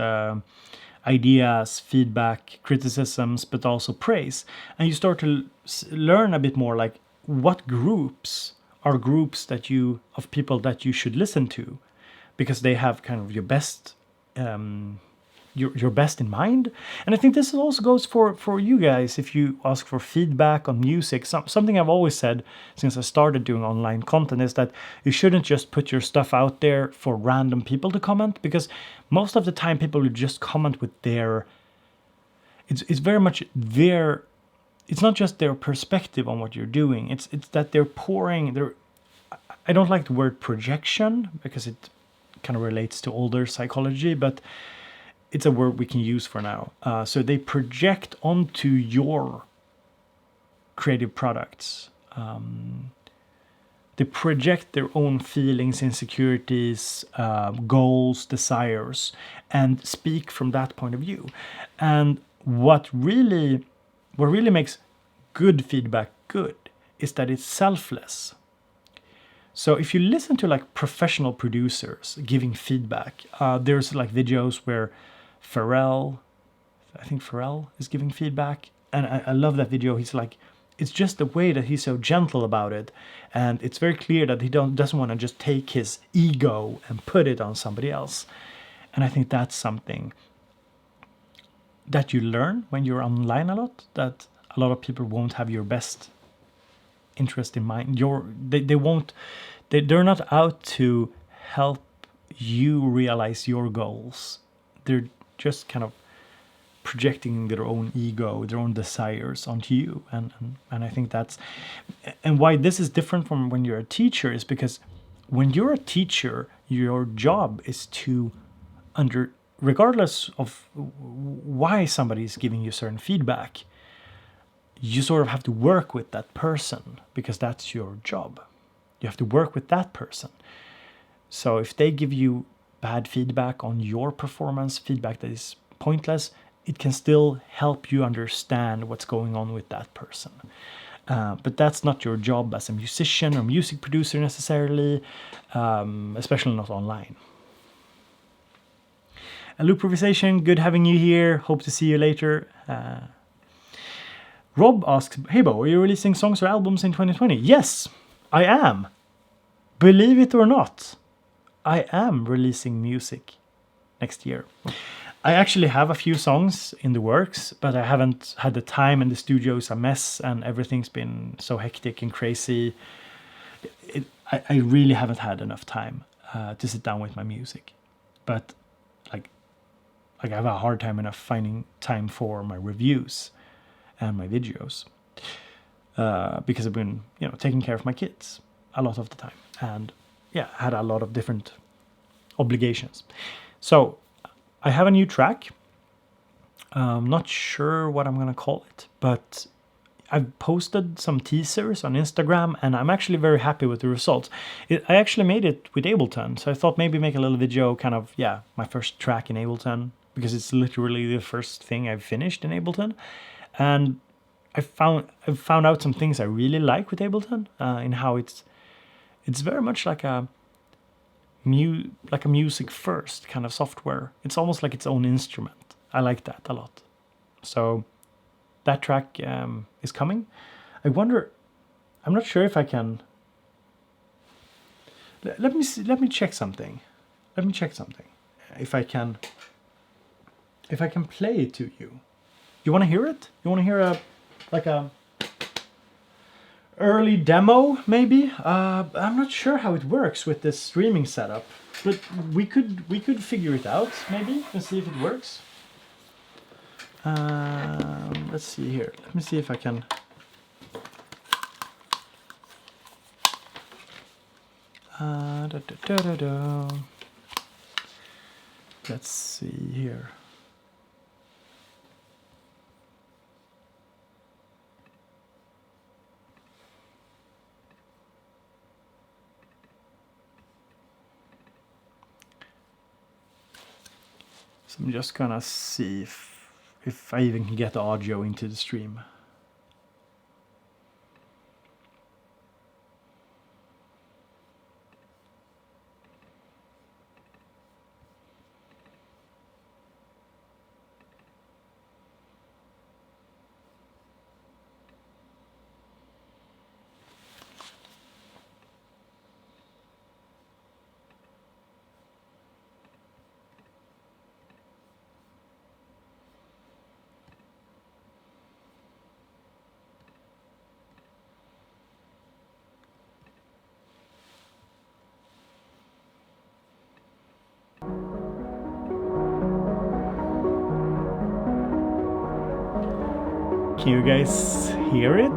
ideas, feedback, criticisms, but also praise. And you start to learn a bit more like what groups are groups that you of people that you should listen to, because they have kind of your best your best in mind. And I think this also goes for you guys if you ask for feedback on music. Something I've always said since I started doing online content is that you shouldn't just put your stuff out there for random people to comment, because most of the time people will just comment with their it's very much their it's not just their perspective on what you're doing. It's that they're pouring their I don't like the word projection because it kind of relates to older psychology, but it's a word we can use for now. So they project onto your creative products. They project their own feelings, insecurities, goals, desires, and speak from that point of view. And what really makes good feedback good is that it's selfless. So if you listen to like professional producers giving feedback, there's like videos where I think Pharrell is giving feedback, and I love that video. He's like, it's just the way that he's so gentle about it, and it's very clear that he doesn't want to just take his ego and put it on somebody else. And I think that's something that you learn when you're online a lot, that a lot of people won't have your best interest in mind. They're not out to help you realize your goals. They're just kind of projecting their own ego, their own desires onto you. And I think that's and why this is different from when you're a teacher is because when you're a teacher, your job is to regardless of why somebody is giving you certain feedback, you sort of have to work with that person because that's your job. You have to work with that person. So if they give you bad feedback on your performance, feedback that is pointless, it can still help you understand what's going on with that person. But that's not your job as a musician or music producer necessarily, especially not online. A Loopimprovisation, good having you here. Hope to see you later. Rob asks, hey Bo, are you releasing songs or albums in 2020? Yes, I am. Believe it or not, I am releasing music next year. I actually have a few songs in the works, but I haven't had the time, and the studio is a mess and everything's been so hectic and crazy. I really haven't had enough time to sit down with my music. But like I have a hard time enough finding time for my reviews and my videos because I've been, taking care of my kids a lot of the time, and had a lot of different obligations. So I have a new track. I'm not sure what I'm gonna call it, but I've posted some teasers on Instagram, and I'm actually very happy with the results. I actually made it with Ableton, so I thought maybe make a little video, kind of, my first track in Ableton, because it's literally the first thing I've finished in Ableton. And I've found out some things I really like with Ableton, in how it's very much like a music first kind of software. It's almost like its own instrument. I like that a lot. So that track is coming. I wonder, I'm not sure if I can. Let me check something. If I can play it to you. You want to hear it? You want to hear a early demo maybe? I'm not sure how it works with this streaming setup, but we could figure it out maybe and see if it works. Let's see here. Let me see if I can. Let's see here. So I'm just gonna see if I even can get the audio into the stream. Can you guys hear it?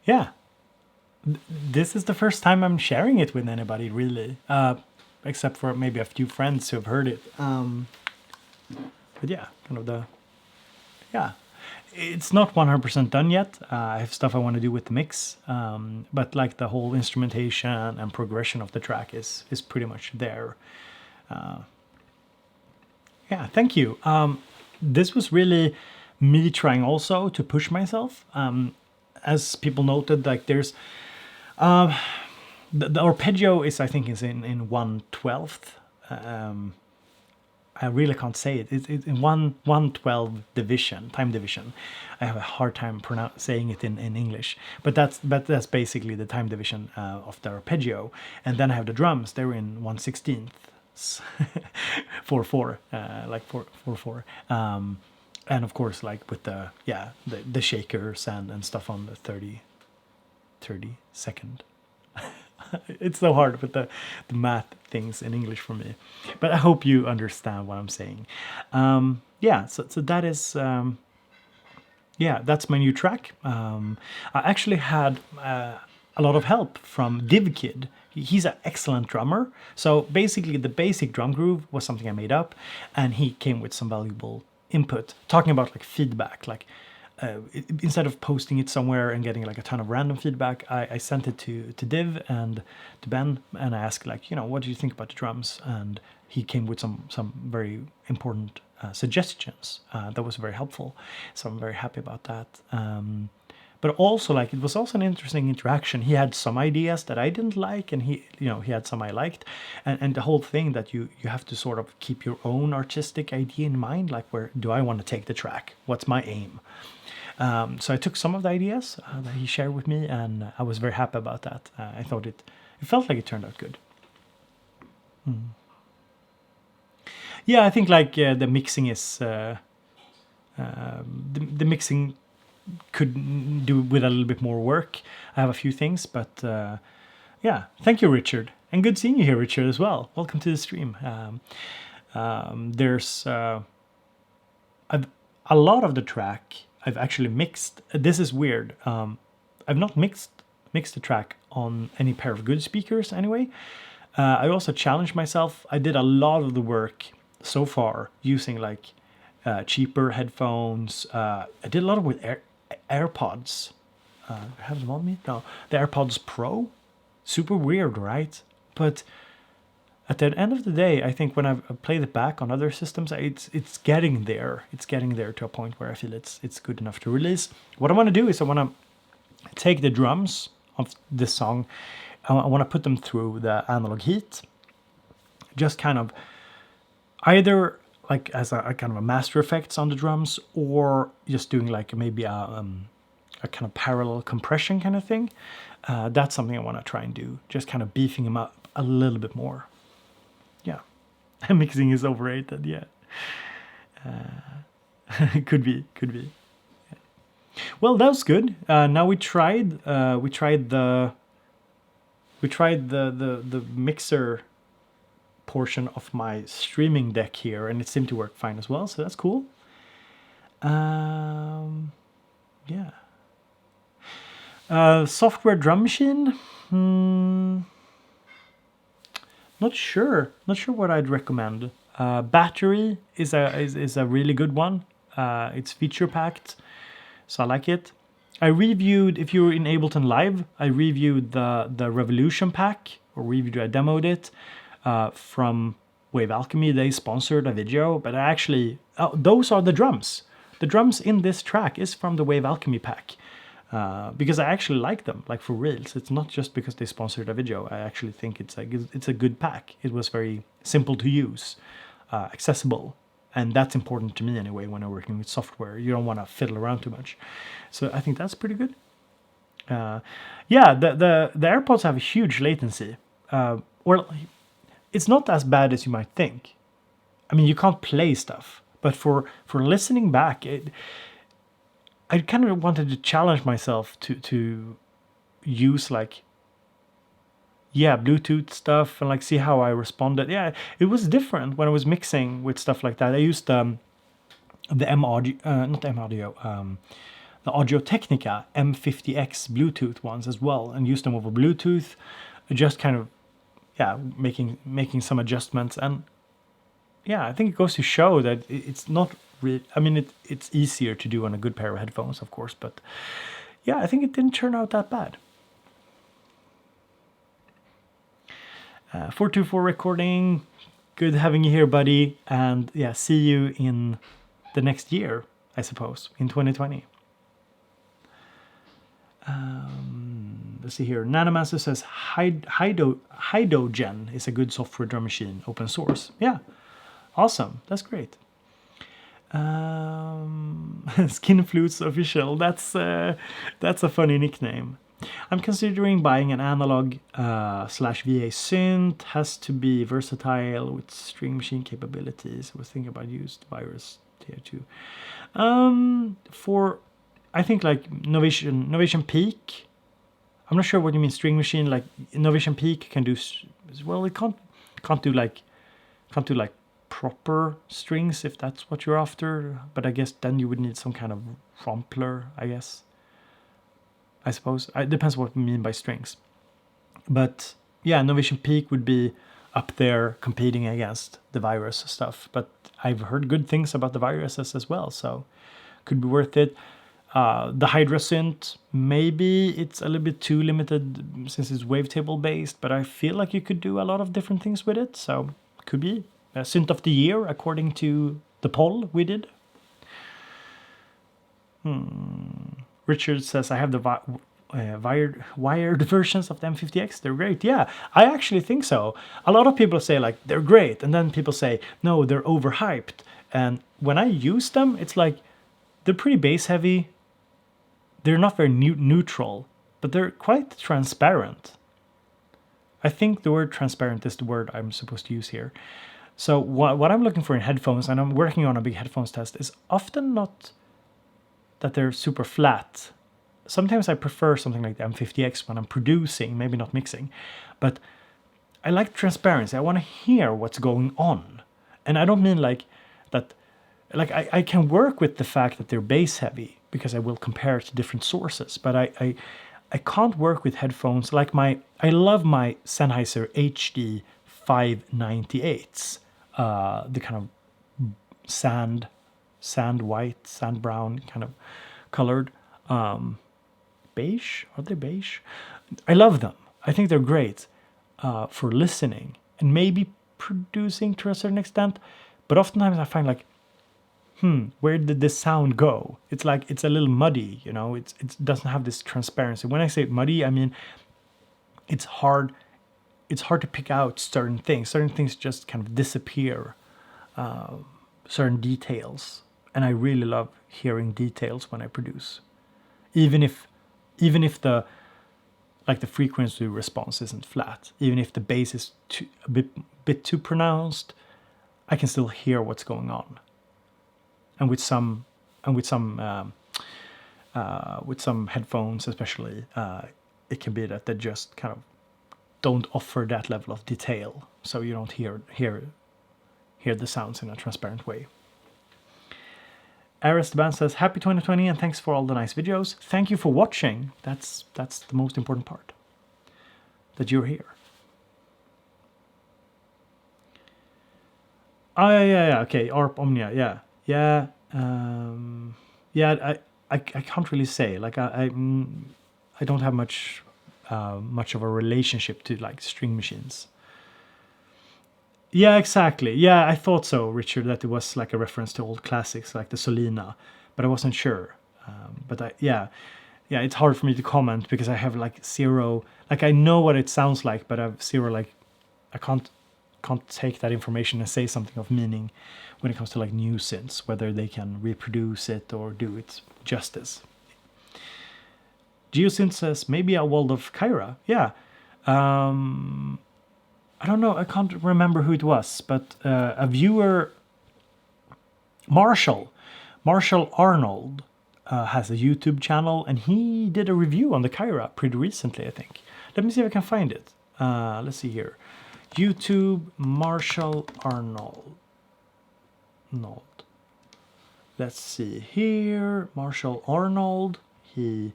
Yeah, this is the first time I'm sharing it with anybody, really, except for maybe a few friends who have heard it. But yeah, kind of yeah. It's not 100% done yet. I have stuff I want to do with the mix, but like the whole instrumentation and progression of the track is pretty much there. Yeah, thank you. This was really me trying also to push myself. As people noted, like there's the arpeggio is, I think, is in 1/12. I really can't say it. It's in 1/12 division, time division. I have a hard time saying it in English, but that's basically the time division of the arpeggio. And then I have the drums. They're in 1/16, 4/4, like 4/4. And of course, like with the shakers and stuff on the 30 second. It's so hard with the math things in English for me, but I hope you understand what I'm saying. So that is that's my new track. I actually had a lot of help from DivKid. He's an excellent drummer. So basically, the basic drum groove was something I made up, and he came with some valuable input, talking about like feedback, like. Instead of posting it somewhere and getting like a ton of random feedback, I sent it to Div and to Ben, and I asked like, what do you think about the drums? And he came with some very important suggestions that was very helpful. So I'm very happy about that. But also, like, it was also an interesting interaction. He had some ideas that I didn't like, and he had some I liked, and the whole thing that you have to sort of keep your own artistic idea in mind, like, where do I want to take the track? What's my aim? So I took some of the ideas that he shared with me, and I was very happy about that. I thought it felt like it turned out good. Yeah, I think like the mixing is the mixing could do with a little bit more work. I have a few things, but thank you, Richard, and good seeing you here, Richard, as well. Welcome to the stream. There's a lot of the track I've actually mixed. This is weird. I've not mixed the track on any pair of good speakers anyway. I also challenged myself. I did a lot of the work so far using like cheaper headphones. I did a lot of with AirPods. I have them on me? No, the AirPods Pro. Super weird, right? But at the end of the day, I think when I've played it back on other systems, it's getting there. It's getting there to a point where I feel it's good enough to release. What I want to do is I want to take the drums of this song. I want to put them through the analog heat. Just kind of either like as a kind of a master effects on the drums, or just doing like maybe a kind of parallel compression kind of thing. That's something I want to try and do. Just kind of beefing them up a little bit more. Yeah. Mixing is overrated, yeah. Could be. Yeah. Well, that was good. Now we tried the mixer portion of my streaming deck here, and it seemed to work fine as well, so that's cool. Yeah. Software drum machine? Not sure what I'd recommend. Battery is a really good one. It's feature packed, so I like it. I reviewed, if you were in Ableton Live, I reviewed the Revolution pack, or reviewed, I demoed it from Wave Alchemy. They sponsored a video, but those are the drums. The drums in this track is from the Wave Alchemy pack. Because I actually like them, like for reals. It's not just because they sponsored a video. I actually think it's a good pack. It was very simple to use, accessible, and that's important to me anyway when I'm working with software. You don't want to fiddle around too much, so I think that's pretty good. The AirPods have a huge latency. Well, it's not as bad as you might think. I mean, you can't play stuff, but for listening back, I kind of wanted to challenge myself to use like Bluetooth stuff and like see how I responded. Yeah, it was different when I was mixing with stuff like that. I used the Audio Technica M50X Bluetooth ones as well, and used them over Bluetooth, just kind of making some adjustments. And yeah, I think it goes to show that it's not really, I mean, it's easier to do on a good pair of headphones, of course, but yeah, I think it didn't turn out that bad. 424 recording, good having you here, buddy, and yeah, see you in the next year, I suppose, in 2020. let's see here. Nanomancer says Hydogen is a good software drum machine, open source. Yeah, awesome. That's great. Skin Flutes Official. That's a funny nickname. I'm considering buying an analog slash VA synth. Has to be versatile with string machine capabilities. I was thinking about used virus tier 2. For I think like Novation Peak. I'm not sure what you mean string machine. Like Novation Peak can do well. It can't do like proper strings if that's what you're after. But I guess then you would need some kind of rompler. I suppose it depends what you mean by strings. But yeah, Novation Peak would be up there competing against the Virus stuff. But I've heard good things about the Viruses as well, so could be worth it. The Hydra synth, maybe it's a little bit too limited since it's wavetable based, but I feel like you could do a lot of different things with it, so could be a synth of the year according to the poll we did. Richard says I have the wired versions of the M50X. They're great. Yeah, I actually think so. A lot of people say like they're great, and then people say no, they're overhyped. And when I use them, it's like they're pretty bass heavy. They're not very neutral, but they're quite transparent. I think the word transparent is the word I'm supposed to use here. So what I'm looking for in headphones, and I'm working on a big headphones test, is often not that they're super flat. Sometimes I prefer something like the M50X when I'm producing, maybe not mixing. But I like transparency. I want to hear what's going on. And I don't mean like that. Like I can work with the fact that they're bass heavy because I will compare it to different sources, but I can't work with headphones like I love my Sennheiser HD 598s, the kind of sand white, sand brown kind of colored, beige. Are they beige? I love them. I think they're great for listening and maybe producing to a certain extent, but oftentimes I find like, where did this sound go? It's like it's a little muddy, you know. It doesn't have this transparency. When I say muddy, I mean it's hard. It's hard to pick out certain things. Certain things just kind of disappear. Certain details, and I really love hearing details when I produce, even if the frequency response isn't flat, even if the bass is a bit too pronounced, I can still hear what's going on. And with some headphones, especially, it can be that they just kind of don't offer that level of detail, so you don't hear the sounds in a transparent way. Aris the band says, happy 2020 and thanks for all the nice videos. Thank you for watching. That's the most important part, that you're here. Oh yeah, okay, ARP Omnia, yeah. I can't really say. Like I don't have much of a relationship to like string machines. Yeah, exactly. Yeah, I thought so, Richard, that it was like a reference to old classics like the Solina, but I wasn't sure. It's hard for me to comment because I have like zero. Like I know what it sounds like, but I have zero. Like I can't take that information and say something of meaning when it comes to like new synths, whether they can reproduce it or do it justice. Geosynth says maybe a Waldorf Kyra. Yeah. I don't know. I can't remember who it was, but a viewer, Marshall Arnold, has a YouTube channel, and he did a review on the Kyra pretty recently, I think. Let me see if I can find it. Let's see here. YouTube Marshall Arnold. Let's see here. Marshall Arnold. He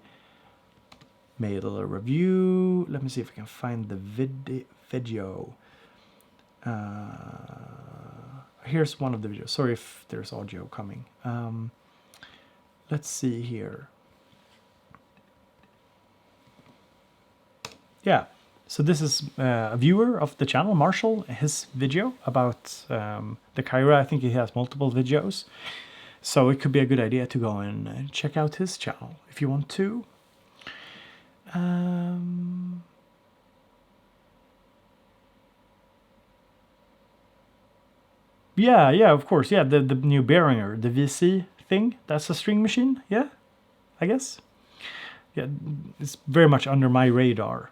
made a little review. Let me see if I can find the video. Here's one of the videos. Sorry if there's audio coming. Let's see here. Yeah. So this is a viewer of the channel, Marshall, his video about the Kyra. I think he has multiple videos. So it could be a good idea to go and check out his channel if you want to. Um, yeah, of course. Yeah, the new Behringer, the VC thing. That's a string machine. Yeah, I guess. Yeah, it's very much under my radar.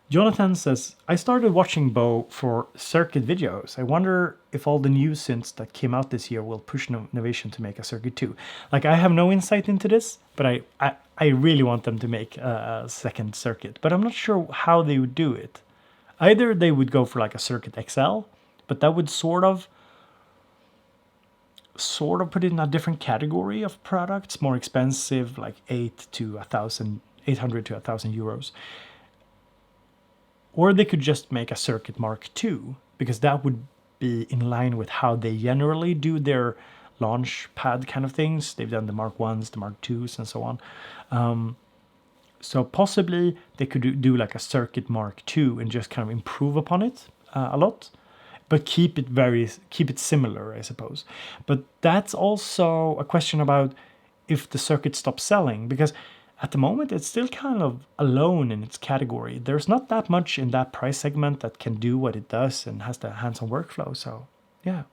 Jonathan says, I started watching Bo for circuit videos. I wonder if all the new synths that came out this year will push Novation to make a circuit too. Like, I have no insight into this, but I really want them to make a second circuit. But I'm not sure how they would do it. Either they would go for like a Circuit XL, but that would sort of put it in a different category of products, more expensive, like 800 to 1,000 euros. Or they could just make a Circuit Mark II, because that would be in line with how they generally do their launch pad kind of things. They've done the Mark I's, the Mark II's, and so on. So possibly they could do like a Circuit Mark II and just kind of improve upon it a lot, but keep it similar, I suppose. But that's also a question about if the circuit stops selling, because at the moment it's still kind of alone in its category. There's not that much in that price segment that can do what it does and has the hands-on workflow. So yeah,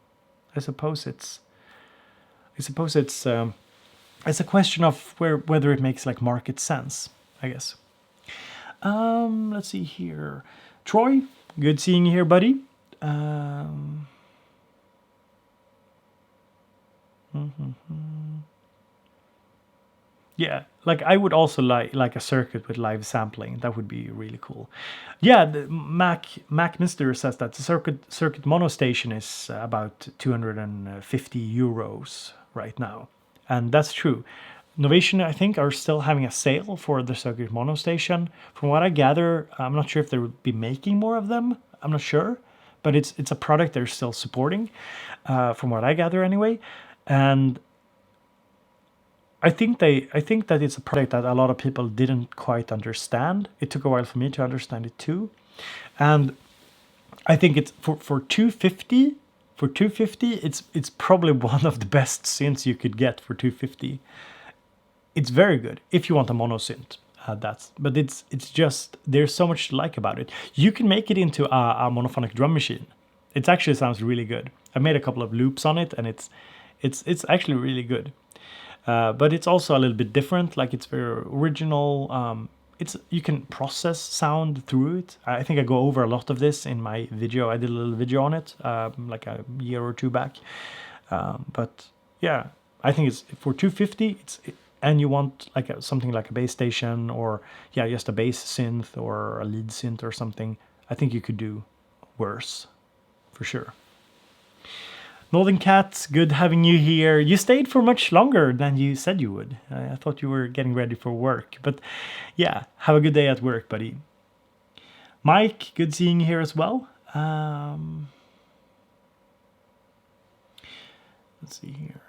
I suppose it's a question of whether it makes like market sense, I guess. Let's see here. Troy, good seeing you here, buddy. Yeah, like I would also like a circuit with live sampling. That would be really cool. Yeah, the Mac Mister says that the circuit mono station is about 250 euros right now, and that's true. Novation, I think, are still having a sale for the circuit mono station. From what I gather, I'm not sure if they would be making more of them. I'm not sure, but it's a product they're still supporting, from what I gather anyway, and I think that it's a product that a lot of people didn't quite understand. It took a while for me to understand it too, and I think it's for 250. For 250, it's probably one of the best synths you could get for 250. It's very good if you want a mono synth. But it's just there's so much to like about it. You can make it into a monophonic drum machine. It actually sounds really good. I made a couple of loops on it, and it's actually really good. But it's also a little bit different. Like, it's very original. You can process sound through it. I think I go over a lot of this in my video. I did a little video on it like a year or two back. But yeah, I think it's for 250. And you want like something like a bass station, or yeah, just a bass synth or a lead synth or something. I think you could do worse, for sure. Northern Cats, good having you here. You stayed for much longer than you said you would. I thought you were getting ready for work, but yeah, have a good day at work, buddy. Mike, good seeing you here as well. Let's see here.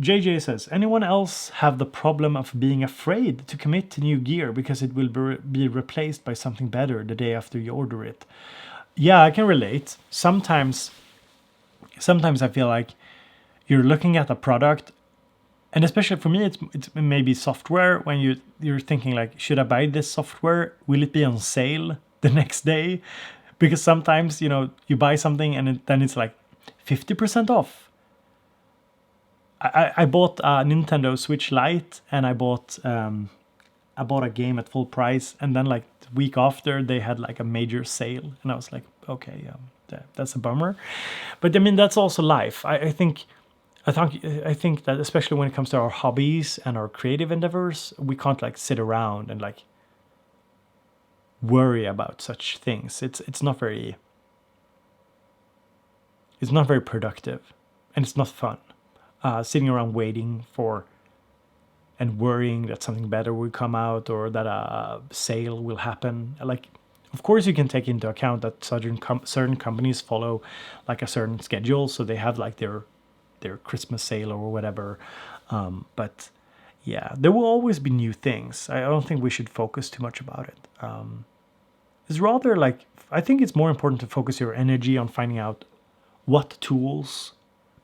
JJ says, anyone else have the problem of being afraid to commit to new gear because it will be replaced by something better the day after you order it? Yeah, I can relate. Sometimes I feel like you're looking at a product, and especially for me, it's maybe software. When you're thinking like, should I buy this software? Will it be on sale the next day? Because sometimes you buy something and then it's like 50% off. I bought a Nintendo Switch Lite, and I bought a game at full price, and then like the week after they had like a major sale, and I was like, okay, that's a bummer. But I mean, that's also life. I think that especially when it comes to our hobbies and our creative endeavors, we can't like sit around and like worry about such things. It's not very productive, and it's not fun. Sitting around waiting for and worrying that something better will come out or that a sale will happen. Like, of course, you can take into account that certain companies follow like a certain schedule, so they have like their Christmas sale or whatever. But yeah, there will always be new things. I don't think we should focus too much about it. is rather like, I think it's more important to focus your energy on finding out what tools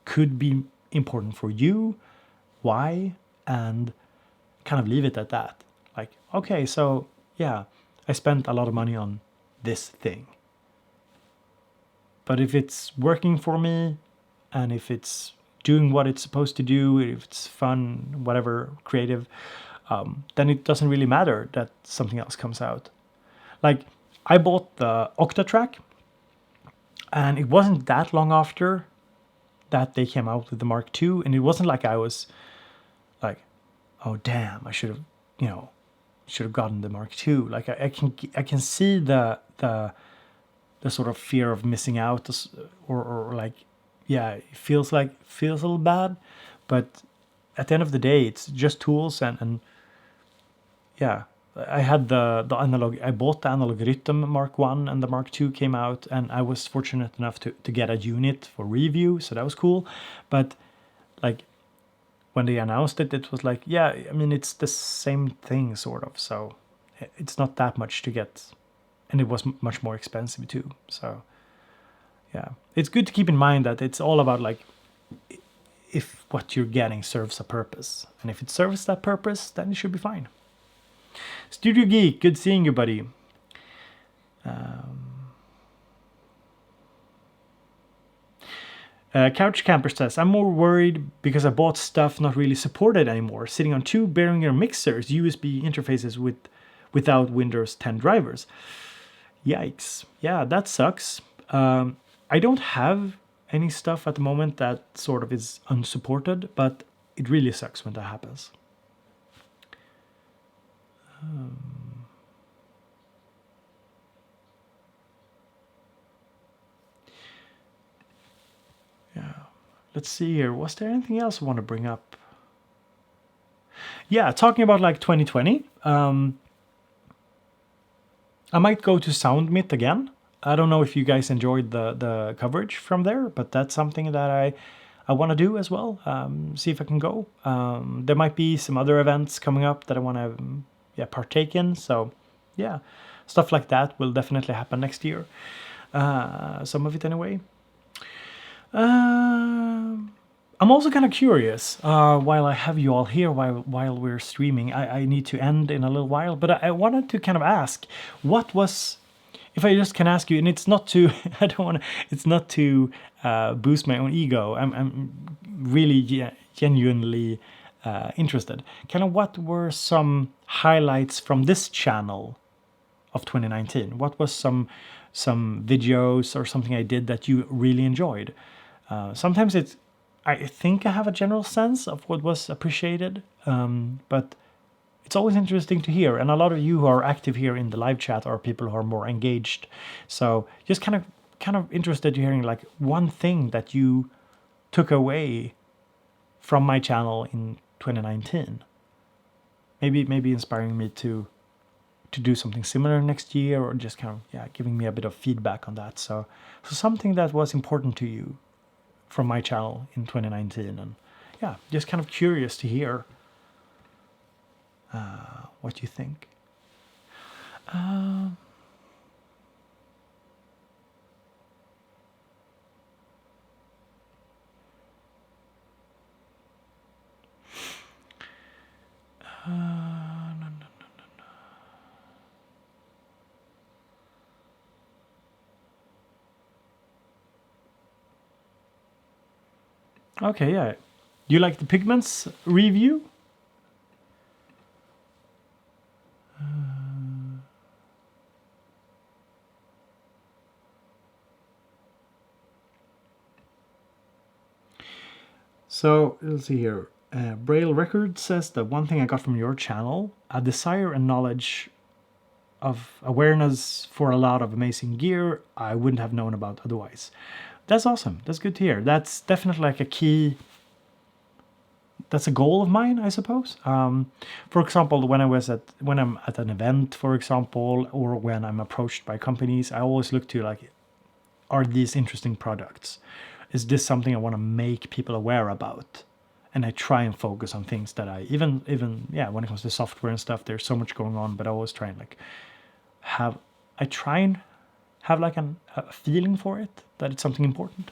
could be important for you, why, and kind of leave it at that. Like, okay, so yeah, I spent a lot of money on this thing. But if it's working for me, and if it's doing what it's supposed to do, if it's fun, whatever, creative, then it doesn't really matter that something else comes out. Like, I bought the Octatrack, and it wasn't that long after that they came out with the Mark II, and it wasn't like I was like, oh damn, I should have gotten the Mark II. Like, I can see the sort of fear of missing out, or like, yeah, it feels a little bad, but at the end of the day, it's just tools, and yeah, I had the analog. I bought the Analog Rytm Mark One, and the Mark II came out, and I was fortunate enough to get a unit for review, so that was cool. But like, when they announced it, it was like, yeah, I mean, it's the same thing sort of. So it's not that much to get, and it was much more expensive too. So yeah, it's good to keep in mind that it's all about like, if what you're getting serves a purpose, and if it serves that purpose, then it should be fine. Studio Geek, good seeing you, buddy. Couch Camper says, I'm more worried because I bought stuff not really supported anymore, sitting on two Behringer mixers, USB interfaces without Windows 10 drivers. Yikes. Yeah, that sucks. I don't have any stuff at the moment that sort of is unsupported, but it really sucks when that happens. Yeah. Let's see here. Was there anything else I want to bring up? Yeah, talking about like 2020. I might go to SoundMit again. I don't know if you guys enjoyed the coverage from there, but that's something that I want to do as well. See if I can go. There might be some other events coming up that I want to partake in. So yeah, stuff like that will definitely happen next year. Some of it anyway. I'm also kind of curious, while I have you all here, while we're streaming, I need to end in a little while, but I wanted to kind of ask, what was, if I just can ask you, and it's not to, I don't want to, it's not to boost my own ego, I'm really genuinely interested. Kind of what were some highlights from this channel of 2019? What was some videos or something I did that you really enjoyed? Sometimes I think I have a general sense of what was appreciated, but it's always interesting to hear. And a lot of you who are active here in the live chat are people who are more engaged. So just kind of interested in hearing like one thing that you took away from my channel in 2019. Maybe inspiring me to do something similar next year, or just kind of giving me a bit of feedback on that. So something that was important to you from my channel in 2019, and just kind of curious to hear what you think. Okay, yeah. You like the Pigments review? So let's see here. Braille Records says that one thing I got from your channel, a desire and knowledge of awareness for a lot of amazing gear I wouldn't have known about otherwise. That's awesome. That's good to hear. That's definitely like a key. That's a goal of mine, I suppose. For example, when I'm at an event, for example, or when I'm approached by companies, I always look to like, are these interesting products? Is this something I want to make people aware about? And I try and focus on things that I even when it comes to software and stuff, there's so much going on, but I always try and like have I try and have like a feeling for it, that it's something important.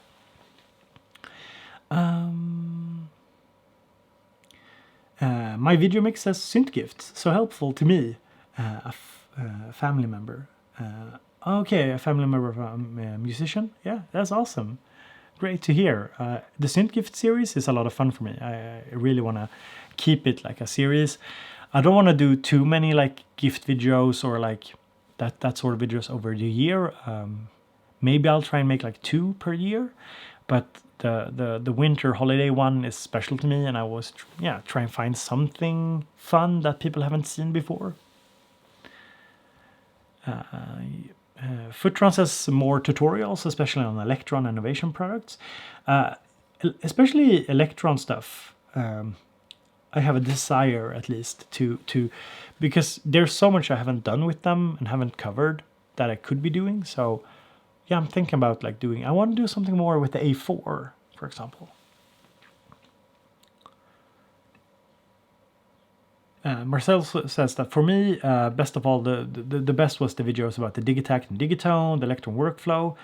My video mix says synth gifts, so helpful to me, a family member. Okay, a family member of a musician. Yeah, that's awesome. Great to hear. The synth gift series is a lot of fun for me. I really want to keep it like a series. I don't want to do too many like gift videos or like that sort of videos over the year. Maybe I'll try and make like 2 per year, but the winter holiday one is special to me, and I was try and find something fun that people haven't seen before. Footron says more tutorials, especially on Electron innovation products, especially Electron stuff. I have a desire, at least, to because there's so much I haven't done with them and haven't covered that I could be doing. So yeah, I'm thinking about like doing. I want to do something more with the A4, for example. Marcel says that for me, best of all, the best was the videos about the Digitakt and Digitone, the Electron workflow.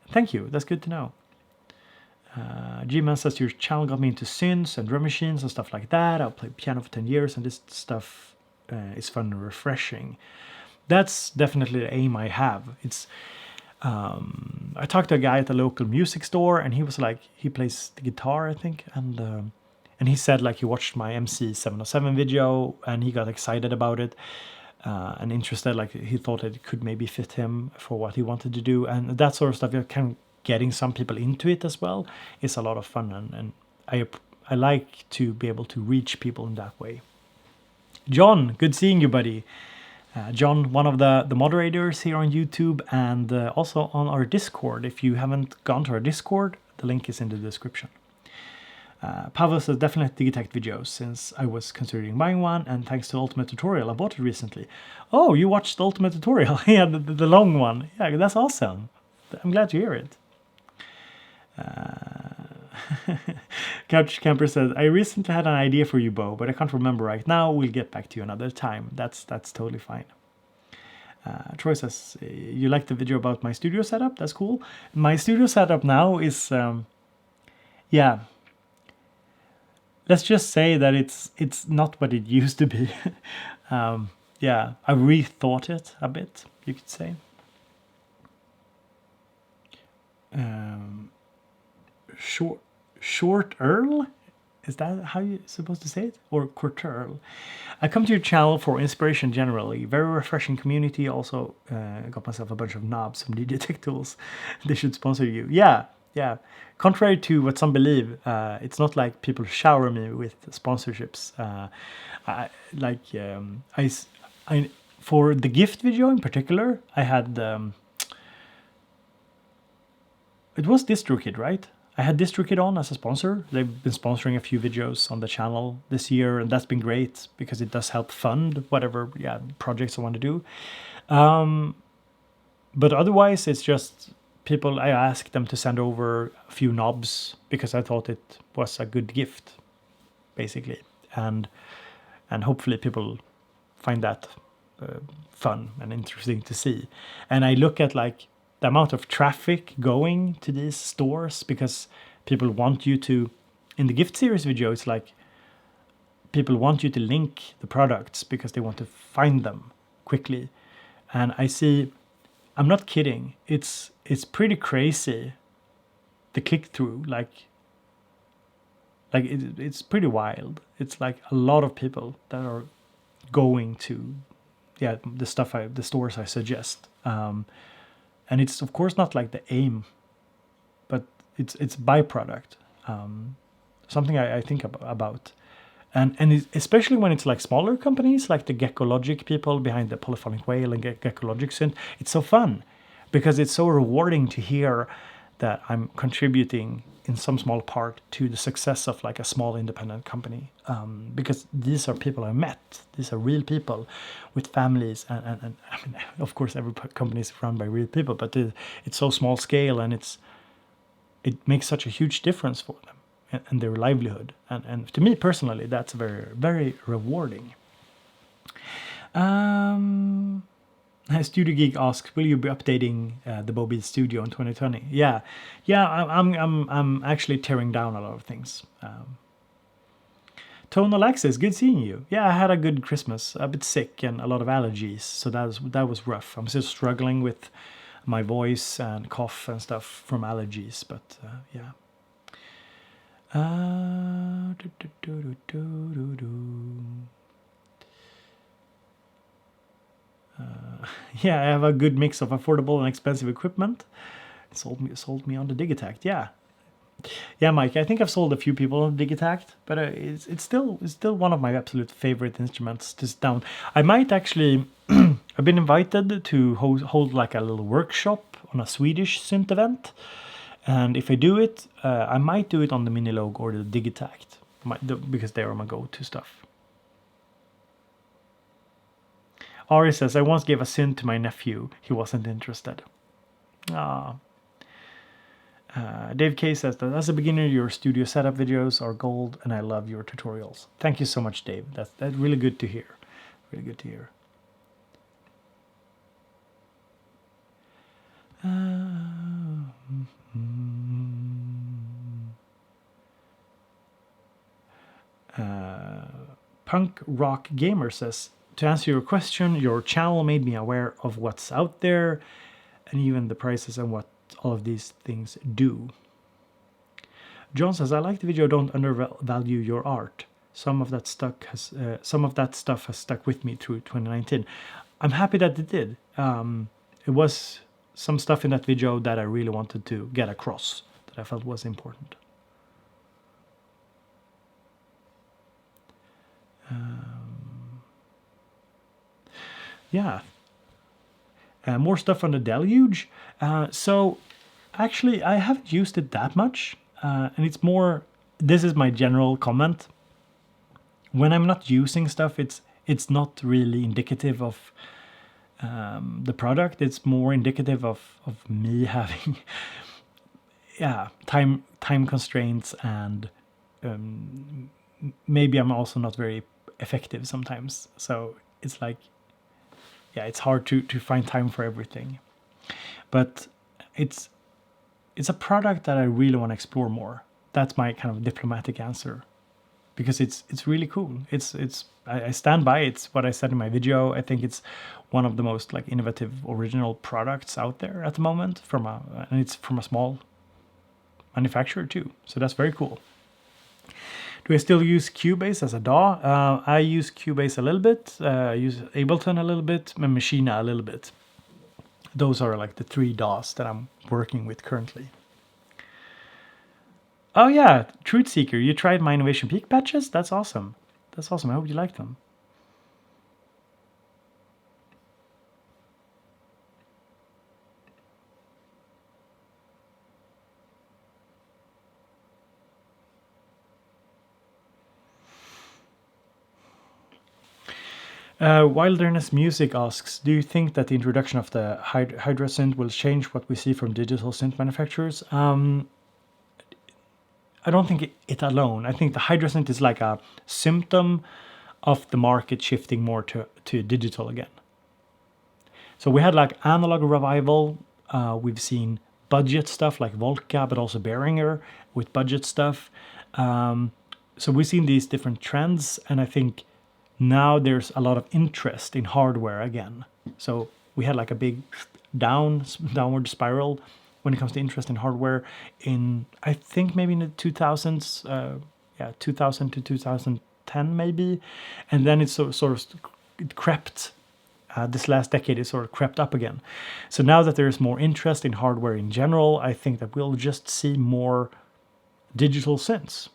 Thank you, that's good to know. G-Man says your channel got me into synths and drum machines and stuff like that. I've played piano for 10 years and this stuff is fun and refreshing. That's definitely the aim I have. It's I talked to a guy at the local music store, and he was like, he plays the guitar, I think, and he said like he watched my MC707 video and he got excited about it and interested, like he thought it could maybe fit him for what he wanted to do, and that sort of stuff. Kind of getting some people into it as well is a lot of fun, and I like to be able to reach people in that way. John, good seeing you, buddy. John, one of the moderators here on YouTube and also on our Discord. If you haven't gone to our Discord, the link is in the description. Pavel says definitely Digitakt videos since I was considering buying one, and thanks to Ultimate Tutorial I bought it recently. Oh, you watched the Ultimate Tutorial? Yeah, the long one. Yeah, that's awesome. I'm glad to hear it. Couch Camper says, I recently had an idea for you, Bo, but I can't remember right now. We'll get back to you another time. That's totally fine. Troy says, you like the video about my studio setup? That's cool. My studio setup now is, yeah, let's just say that it's not what it used to be. Yeah, I rethought it a bit, you could say. Short Earl? Is that how you're supposed to say it? Or Kurt Earl? I come to your channel for inspiration generally. Very refreshing community. Also got myself a bunch of knobs from DJ Tech Tools. They should sponsor you. Yeah. Contrary to what some believe, it's not like people shower me with sponsorships. I for the gift video in particular, I had it was DistroKid, right? I had DistroKid on as a sponsor. They've been sponsoring a few videos on the channel this year, and that's been great because it does help fund whatever projects I want to do. But otherwise, it's just people. I asked them to send over a few knobs because I thought it was a good gift, basically, and hopefully people find that fun and interesting to see. And I look at like the amount of traffic going to these stores because people want you to, in the gift series video, it's like people want you to link the products because they want to find them quickly. And I see, I'm not kidding, it's pretty crazy, the click-through, it's pretty wild. It's like a lot of people that are going to the stores I suggest. And it's of course not like the aim, but it's byproduct. Something I think about, and especially when it's like smaller companies like the Geckologic people behind the Polyphonic Whale and Geckologic Synth. It's so fun because it's so rewarding to hear that I'm contributing in some small part to the success of like a small independent company, because these are people I met. These are real people with families, and I mean, of course every company is run by real people, but it's so small scale, and it makes such a huge difference for them and their livelihood, and to me personally that's very, very rewarding. Studio Geek asks, "Will you be updating the Bobby Studio in 2020?" Yeah, yeah. I'm actually tearing down a lot of things. Tone Alexis, good seeing you. Yeah, I had a good Christmas. A bit sick and a lot of allergies, so that was rough. I'm still struggling with my voice and cough and stuff from allergies, but yeah. Do, do, do, do, do, do. Yeah, I have a good mix of affordable and expensive equipment. Sold me on the Digitact. Yeah, Mike. I think I've sold a few people on Digitact, but it's still one of my absolute favorite instruments to sit down. I might actually. I've been invited to hold like a little workshop on a Swedish synth event, and if I do it, I might do it on the Minilogue or the Digitact, because they are my go-to stuff. Ari says, I once gave a synth to my nephew. He wasn't interested. Ah. Dave K says that as a beginner, your studio setup videos are gold, and I love your tutorials. Thank you so much, Dave. That's really good to hear. Really good to hear. Punk Rock Gamer says, to answer your question, your channel made me aware of what's out there and even the prices and what all of these things do. John says, I like the video, don't undervalue your art. Some of that stuff has stuck with me through 2019. I'm happy that it did. It was some stuff in that video that I really wanted to get across, that I felt was important. Yeah. More stuff on the Deluge. So actually, I haven't used it that much. And it's more, this is my general comment. When I'm not using stuff, it's not really indicative of the product. It's more indicative of me having time constraints, and maybe I'm also not very effective sometimes. So it's like, it's hard to find time for everything. But it's a product that I really want to explore more. That's my kind of diplomatic answer, because it's really cool. I stand by it. It's what I said in my video. I think it's one of the most like innovative original products out there at the moment, and it's from a small manufacturer too. So that's very cool. Do I still use Cubase as a DAW? I use Cubase a little bit. I use Ableton a little bit, and Machina a little bit. Those are like the 3 DAWs that I'm working with currently. Oh yeah, Truth Seeker, you tried my Innovation Peak patches? That's awesome. That's awesome. I hope you like them. Wilderness Music asks, do you think that the introduction of the Hydra synth will change what we see from digital synth manufacturers? I don't think it alone. I think the Hydra synth is like a symptom of the market shifting more to digital again. So we had like analog revival. We've seen budget stuff like Volca, but also Behringer with budget stuff. So we've seen these different trends, and I think now there's a lot of interest in hardware again. So we had like a big downward spiral when it comes to interest in hardware in, I think maybe in the 2000s, 2000 to 2010 maybe, and then it sort of crept. This last decade it sort of crept up again. So now that there's more interest in hardware in general, I think that we'll just see more digital synths.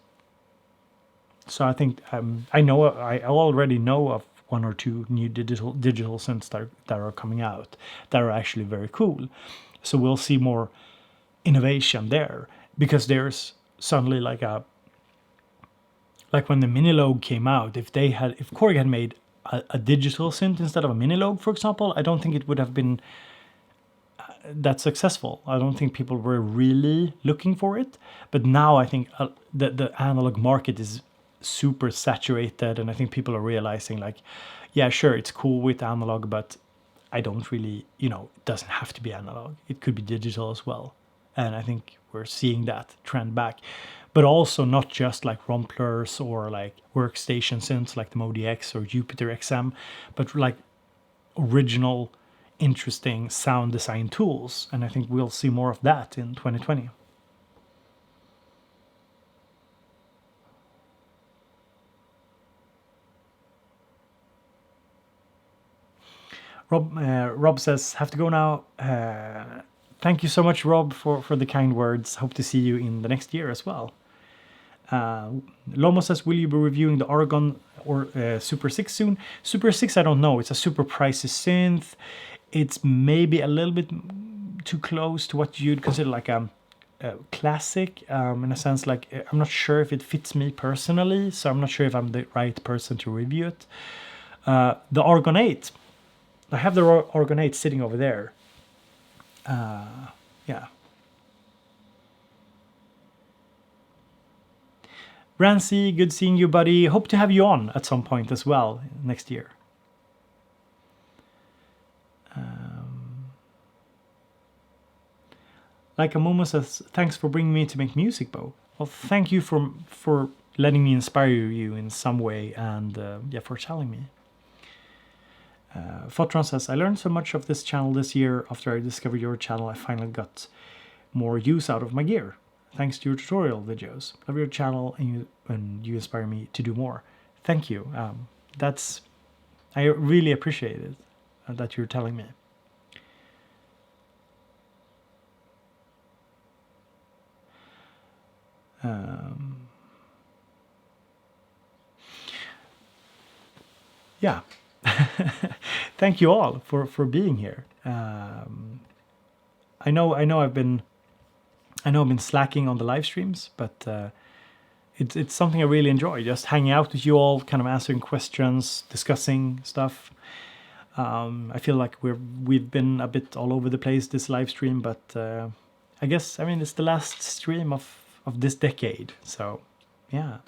So I think I already know of 1 or 2 new digital synths that are coming out that are actually very cool. So we'll see more innovation there, because there's suddenly like when the Minilogue came out, if Korg had made a digital synth instead of a Minilogue, for example, I don't think it would have been that successful. I don't think people were really looking for it. But now I think the analog market is super saturated, and I think people are realizing like, yeah, sure, it's cool with analog, but I don't really, you know, it doesn't have to be analog. It could be digital as well. And I think we're seeing that trend back. But also not just like Romplers or like workstation synths like the Modi X or Jupiter XM, but like original, interesting sound design tools. And I think we'll see more of that in 2020. Rob says, have to go now. Thank you so much, Rob, for the kind words. Hope to see you in the next year as well. Lomo says, will you be reviewing the Argon or Super 6 soon? Super 6, I don't know. It's a super pricey synth. It's maybe a little bit too close to what you'd consider like a classic, in a sense. Like, I'm not sure if it fits me personally, so I'm not sure if I'm the right person to review it. The Argon 8, I have the Argon 8 sitting over there. Yeah. Rancy, good seeing you, buddy. Hope to have you on at some point as well next year. Like Amomo says, thanks for bringing me to make music, Bo. Well, thank you for letting me inspire you in some way, and yeah, for telling me. Fotron says, I learned so much of this channel this year. After I discovered your channel, I finally got more use out of my gear. Thanks to your tutorial videos. Love your channel, and you inspire me to do more. Thank you. I really appreciate it that you're telling me. Yeah. Thank you all for being here. I know I've been slacking on the live streams, but it's something I really enjoy. Just hanging out with you all, kind of answering questions, discussing stuff. I feel like we've been a bit all over the place this live stream, but I guess, I mean, it's the last stream of this decade, so yeah.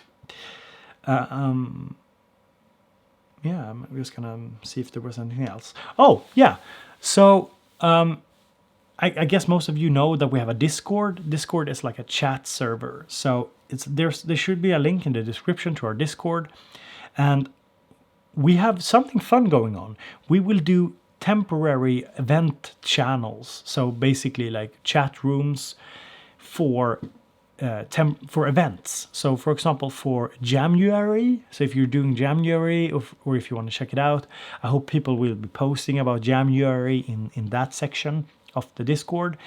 Yeah, I'm just gonna see if there was anything else. Oh yeah, so I guess most of you know that we have a Discord. Discord is like a chat server, so there should be a link in the description to our Discord, and we have something fun going on. We will do temporary event channels, so basically like chat rooms for events. So for example, for January, so if you're doing January, or if you want to check it out, I hope people will be posting about January in that section of the Discord,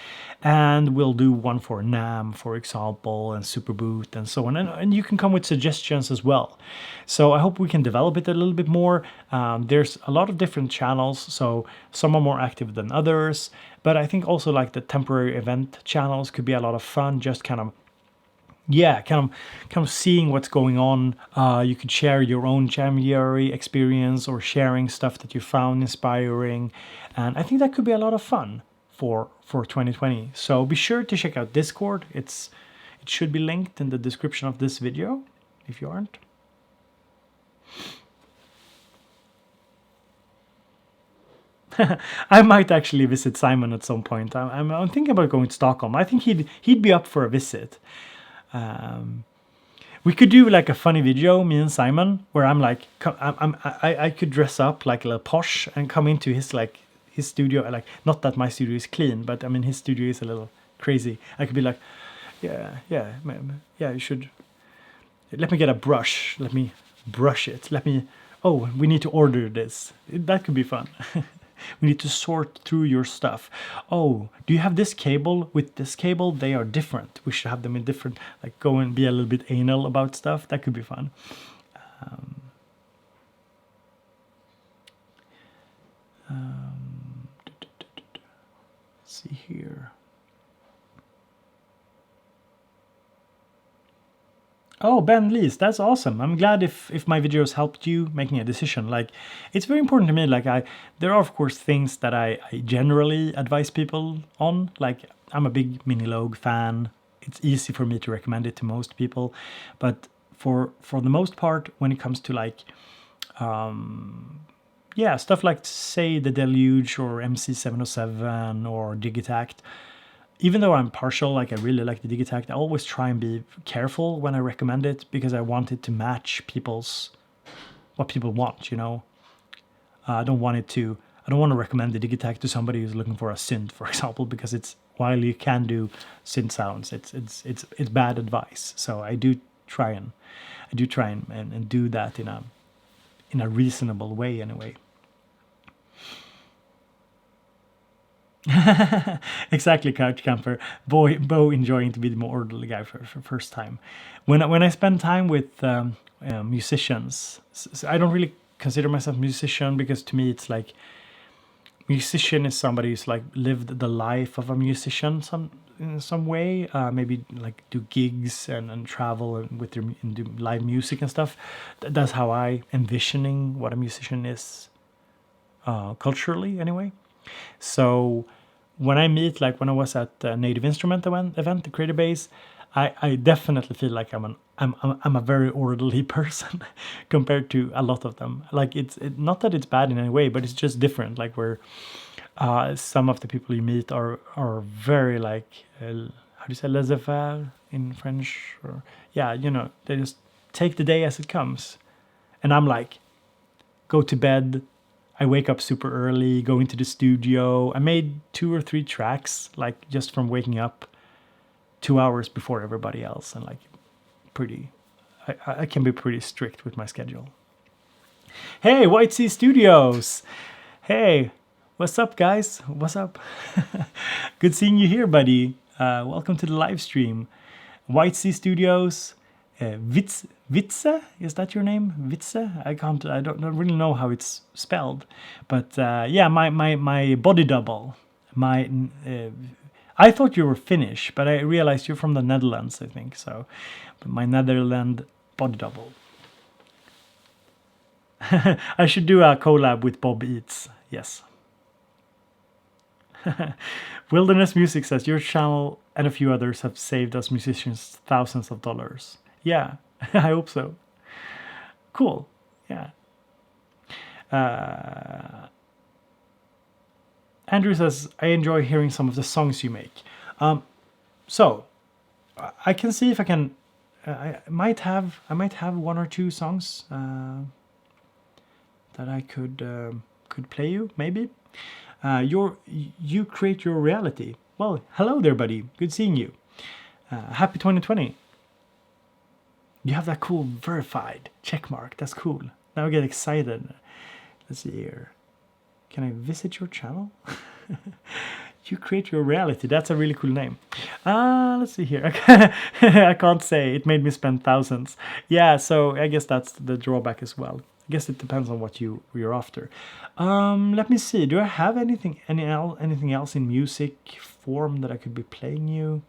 and we'll do one for NAMM, for example, and Superboot and so on, and you can come with suggestions as well. So I hope we can develop it a little bit more. There's a lot of different channels, so some are more active than others, but I think also like the temporary event channels could be a lot of fun. Just kind of seeing what's going on. You could share your own January experience or sharing stuff that you found inspiring, and I think that could be a lot of fun for 2020. So be sure to check out Discord. It should be linked in the description of this video if you aren't. I might actually visit Simon at some point. I'm thinking about going to Stockholm. I think he'd be up for a visit. We could do like a funny video, me and Simon, where I'm like, I could dress up like a little posh and come into his studio. Like, not that my studio is clean, but I mean his studio is a little crazy. I could be like, yeah, you should let me get a brush. Let me brush it. Oh, we need to order this. That could be fun. We need to sort through your stuff. Oh, do you have this cable with this cable? They are different. We should have them in different, like go and be a little bit anal about stuff. That could be fun. Let's see here. Oh, Ben Lees, that's awesome. I'm glad if my videos helped you making a decision. Like, it's very important to me. Like, there are of course things that I generally advise people on. Like, I'm a big Minilogue fan. It's easy for me to recommend it to most people. But for the most part, when it comes to like yeah, stuff like say the Deluge or MC707 or Digitact. Even though I'm partial, like I really like the Digitact, I always try and be careful when I recommend it because I want it to match what people want. I don't want to recommend the Digitact to somebody who's looking for a synth, for example, because while you can do synth sounds, it's bad advice. So I do try and do that in a reasonable way anyway. Exactly, Couch Camper. Bo enjoying to be the more orderly guy for first time. When I spend time with musicians, I don't really consider myself a musician because to me it's like musician is somebody who's like lived the life of a musician in some way. Maybe like do gigs and travel and do live music and stuff. That's how I envisioning what a musician is culturally anyway. So when I meet, like when I was at the Native Instrument event, the Creative Base, I definitely feel like I'm a very orderly person compared to a lot of them. Like not that it's bad in any way, but it's just different. Like where some of the people you meet are very like how do you say laissez-faire in French, or yeah, they just take the day as it comes, and I'm like go to bed. I wake up super early, go into the studio. I made 2 or 3 tracks, like just from waking up 2 hours before everybody else, and like I can be pretty strict with my schedule. Hey, White Sea Studios! Hey, what's up, guys? What's up? Good seeing you here, buddy. Welcome to the live stream. White Sea Studios. Witze, is that your name? Witze? I don't really know how it's spelled, but yeah, my body double. I thought you were Finnish, but I realized you're from the Netherlands, I think so. But my Netherlands body double. I should do a collab with Bob Eats. Yes. Wilderness Music says your channel and a few others have saved us musicians thousands of dollars. Yeah, I hope so. Cool. Yeah. Andrew says, I enjoy hearing some of the songs you make. So I can see if I can. I might have 1 or 2 songs that I could play you maybe. You create your reality. Well, hello there, buddy. Good seeing you. Happy 2020. You have that cool verified check mark. That's cool. Now I get excited. Let's see here. Can I visit your channel? You create your reality. That's a really cool name. Let's see here. I can't say. It made me spend thousands. Yeah, so I guess that's the drawback as well. I guess it depends on what you're after. Let me see. Do I have anything else in music form that I could be playing you?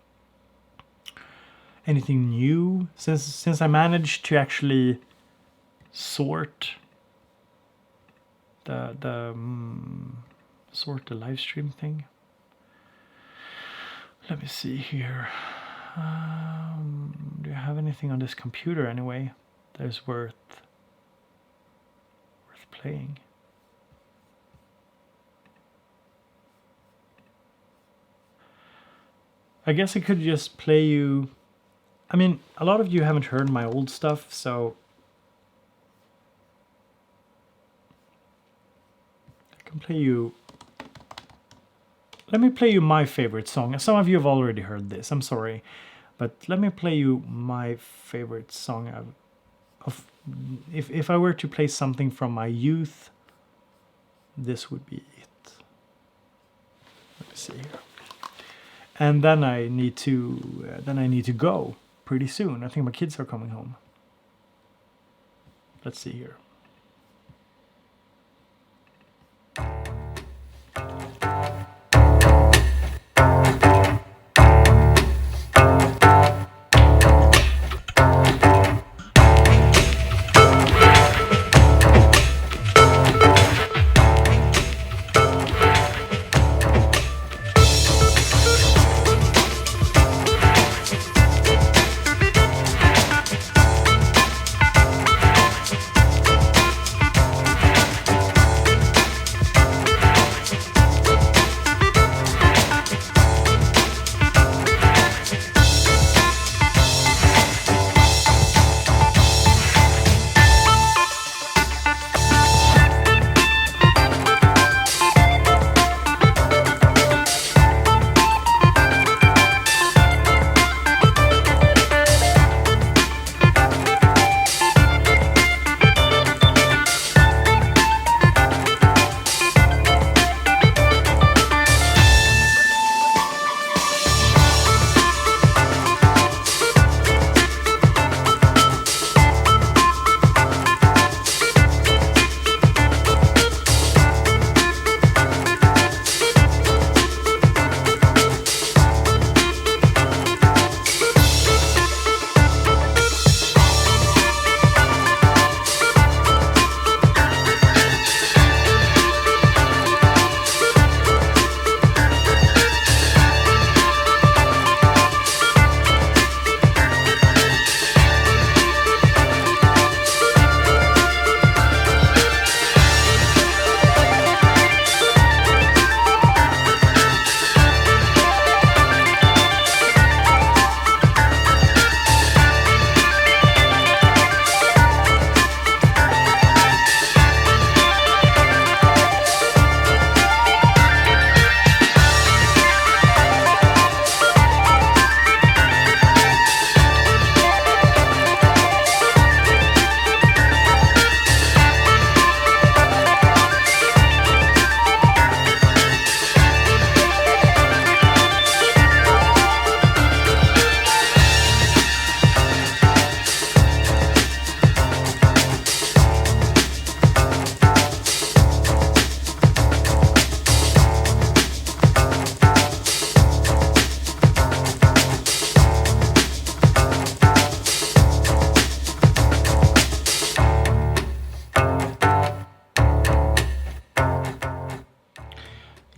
Anything new since I managed to actually sort the live stream thing. Let me see here. Do you have anything on this computer anyway that is worth playing? I guess I could just play you. I mean, a lot of you haven't heard my old stuff, so I can play you. Let me play you my favorite song. Some of you have already heard this. I'm sorry, but let me play you my favorite song. If I were to play something from my youth, this would be it. Let me see here. And then I need to go pretty soon. I think my kids are coming home. Let's see here.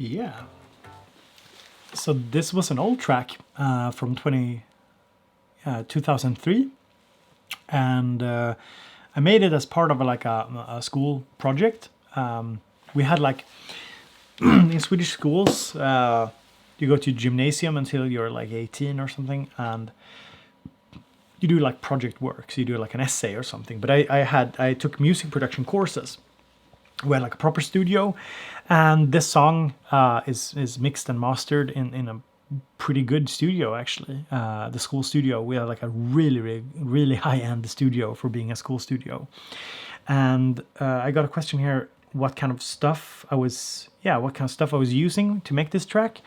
Yeah. So this was an old track from 2003, and I made it as part of a school project. We had like in Swedish schools, you go to gymnasium until you're like 18 or something, and you do like project work. So you do like an essay or something. But I took music production courses. We had like a proper studio, and this song is mixed and mastered in a pretty good studio actually. The school studio, we had like a really high-end studio for being a school studio. And I got a question here: what kind of stuff I was using to make this track?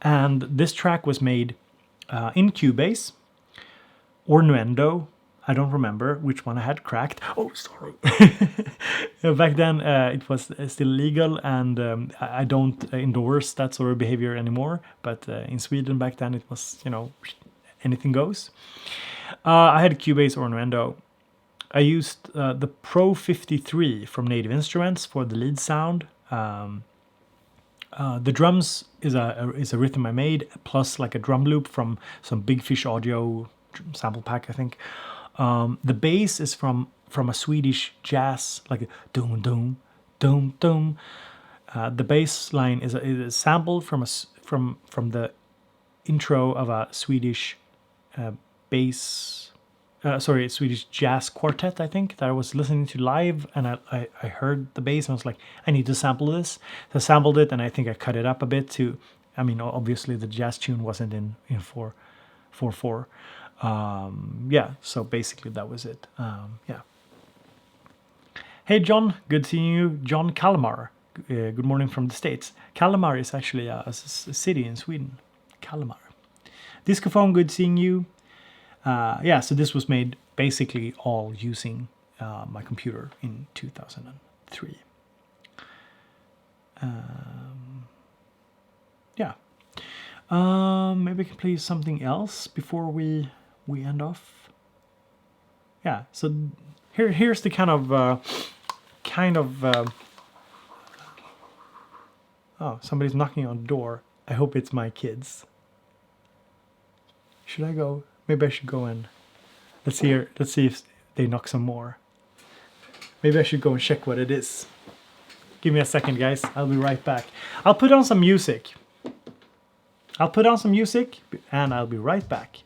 And this track was made in Cubase or Nuendo. I don't remember which one I had cracked. Oh, sorry. Back then, it was still legal, and I don't endorse that sort of behavior anymore. But in Sweden back then, it was, anything goes. I had Cubase or Nuendo. I used the Pro 53 from Native Instruments for the lead sound. The drums is a rhythm I made, plus like a drum loop from some Big Fish Audio sample pack, I think. The bass is from a Swedish jazz, like doom doom doom doom. The bass line is sampled from the intro of a Swedish Swedish jazz quartet, I think, that I was listening to live, and I heard the bass and I was like, I need to sample this. So I sampled it, and I think I cut it up a bit to, obviously the jazz tune wasn't in 4/4. So basically that was it. Hey John, good seeing you. John Kalmar, good morning from the States. Kalmar is actually a city in Sweden. Kalmar. Discophone, good seeing you. So this was made basically all using my computer in 2003. Maybe I can play something else before we end off. Yeah, so here's the kind of oh, somebody's knocking on the door. I hope it's my kids. Should I go? Maybe I should go in. Let's see if they knock some more. Maybe I should go and check what it is. Give me a second, guys. I'll be right back. I'll put on some music. And I'll be right back.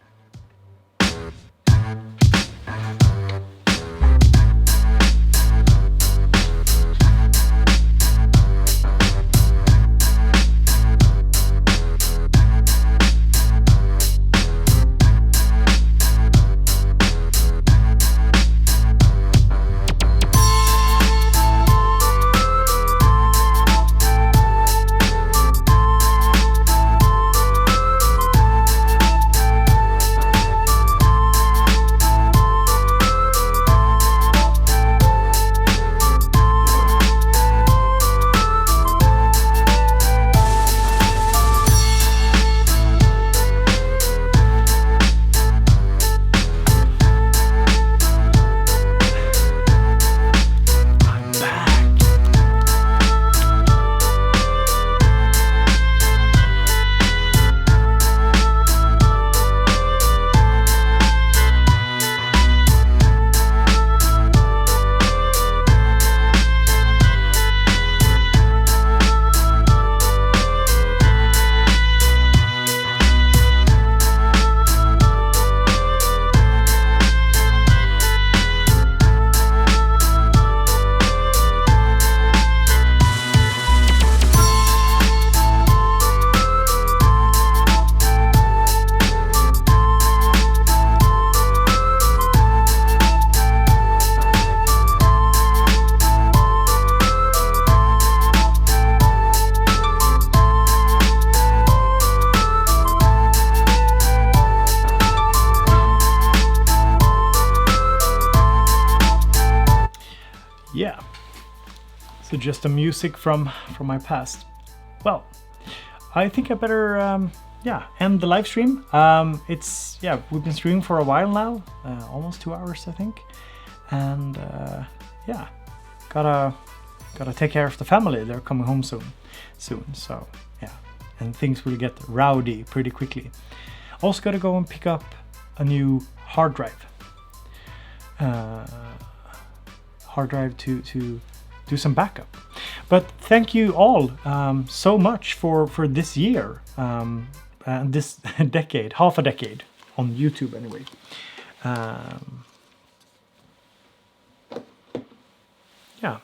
Yeah. So just the music from my past. Well, I think I better end the live stream. We've been streaming for a while now, almost 2 hours I think, and gotta gotta take care of the family. They're coming home soon. So yeah, and things will get rowdy pretty quickly. Also gotta go and pick up a new hard drive. To do some backup. But thank you all so much for this year, and this decade, half a decade on YouTube anyway. Yeah.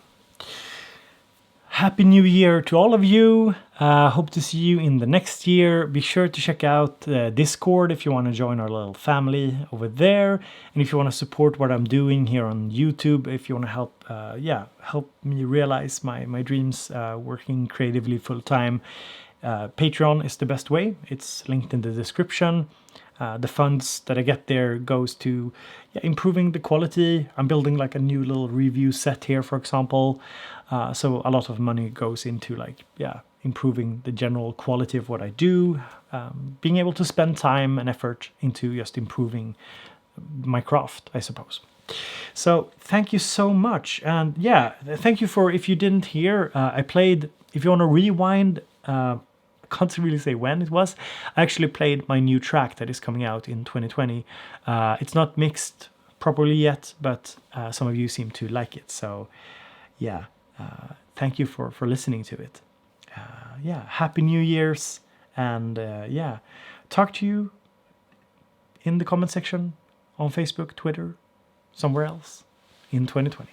Happy New Year to all of you. Hope to see you in the next year. Be sure to check out Discord if you want to join our little family over there. And if you want to support what I'm doing here on YouTube, if you want to help me realize my dreams working creatively full time, Patreon is the best way. It's linked in the description. The funds that I get there goes to improving the quality. I'm building like a new little review set here, for example. So a lot of money goes into improving the general quality of what I do, being able to spend time and effort into just improving my craft, I suppose. So thank you so much. And thank you for, if you didn't hear, I played, if you want to rewind, can't really say when it was. I actually played my new track that is coming out in 2020. It's not mixed properly yet, but some of you seem to like it. So thank you for listening to it. Happy New Year's, and talk to you in the comment section on Facebook, Twitter, somewhere else in 2020.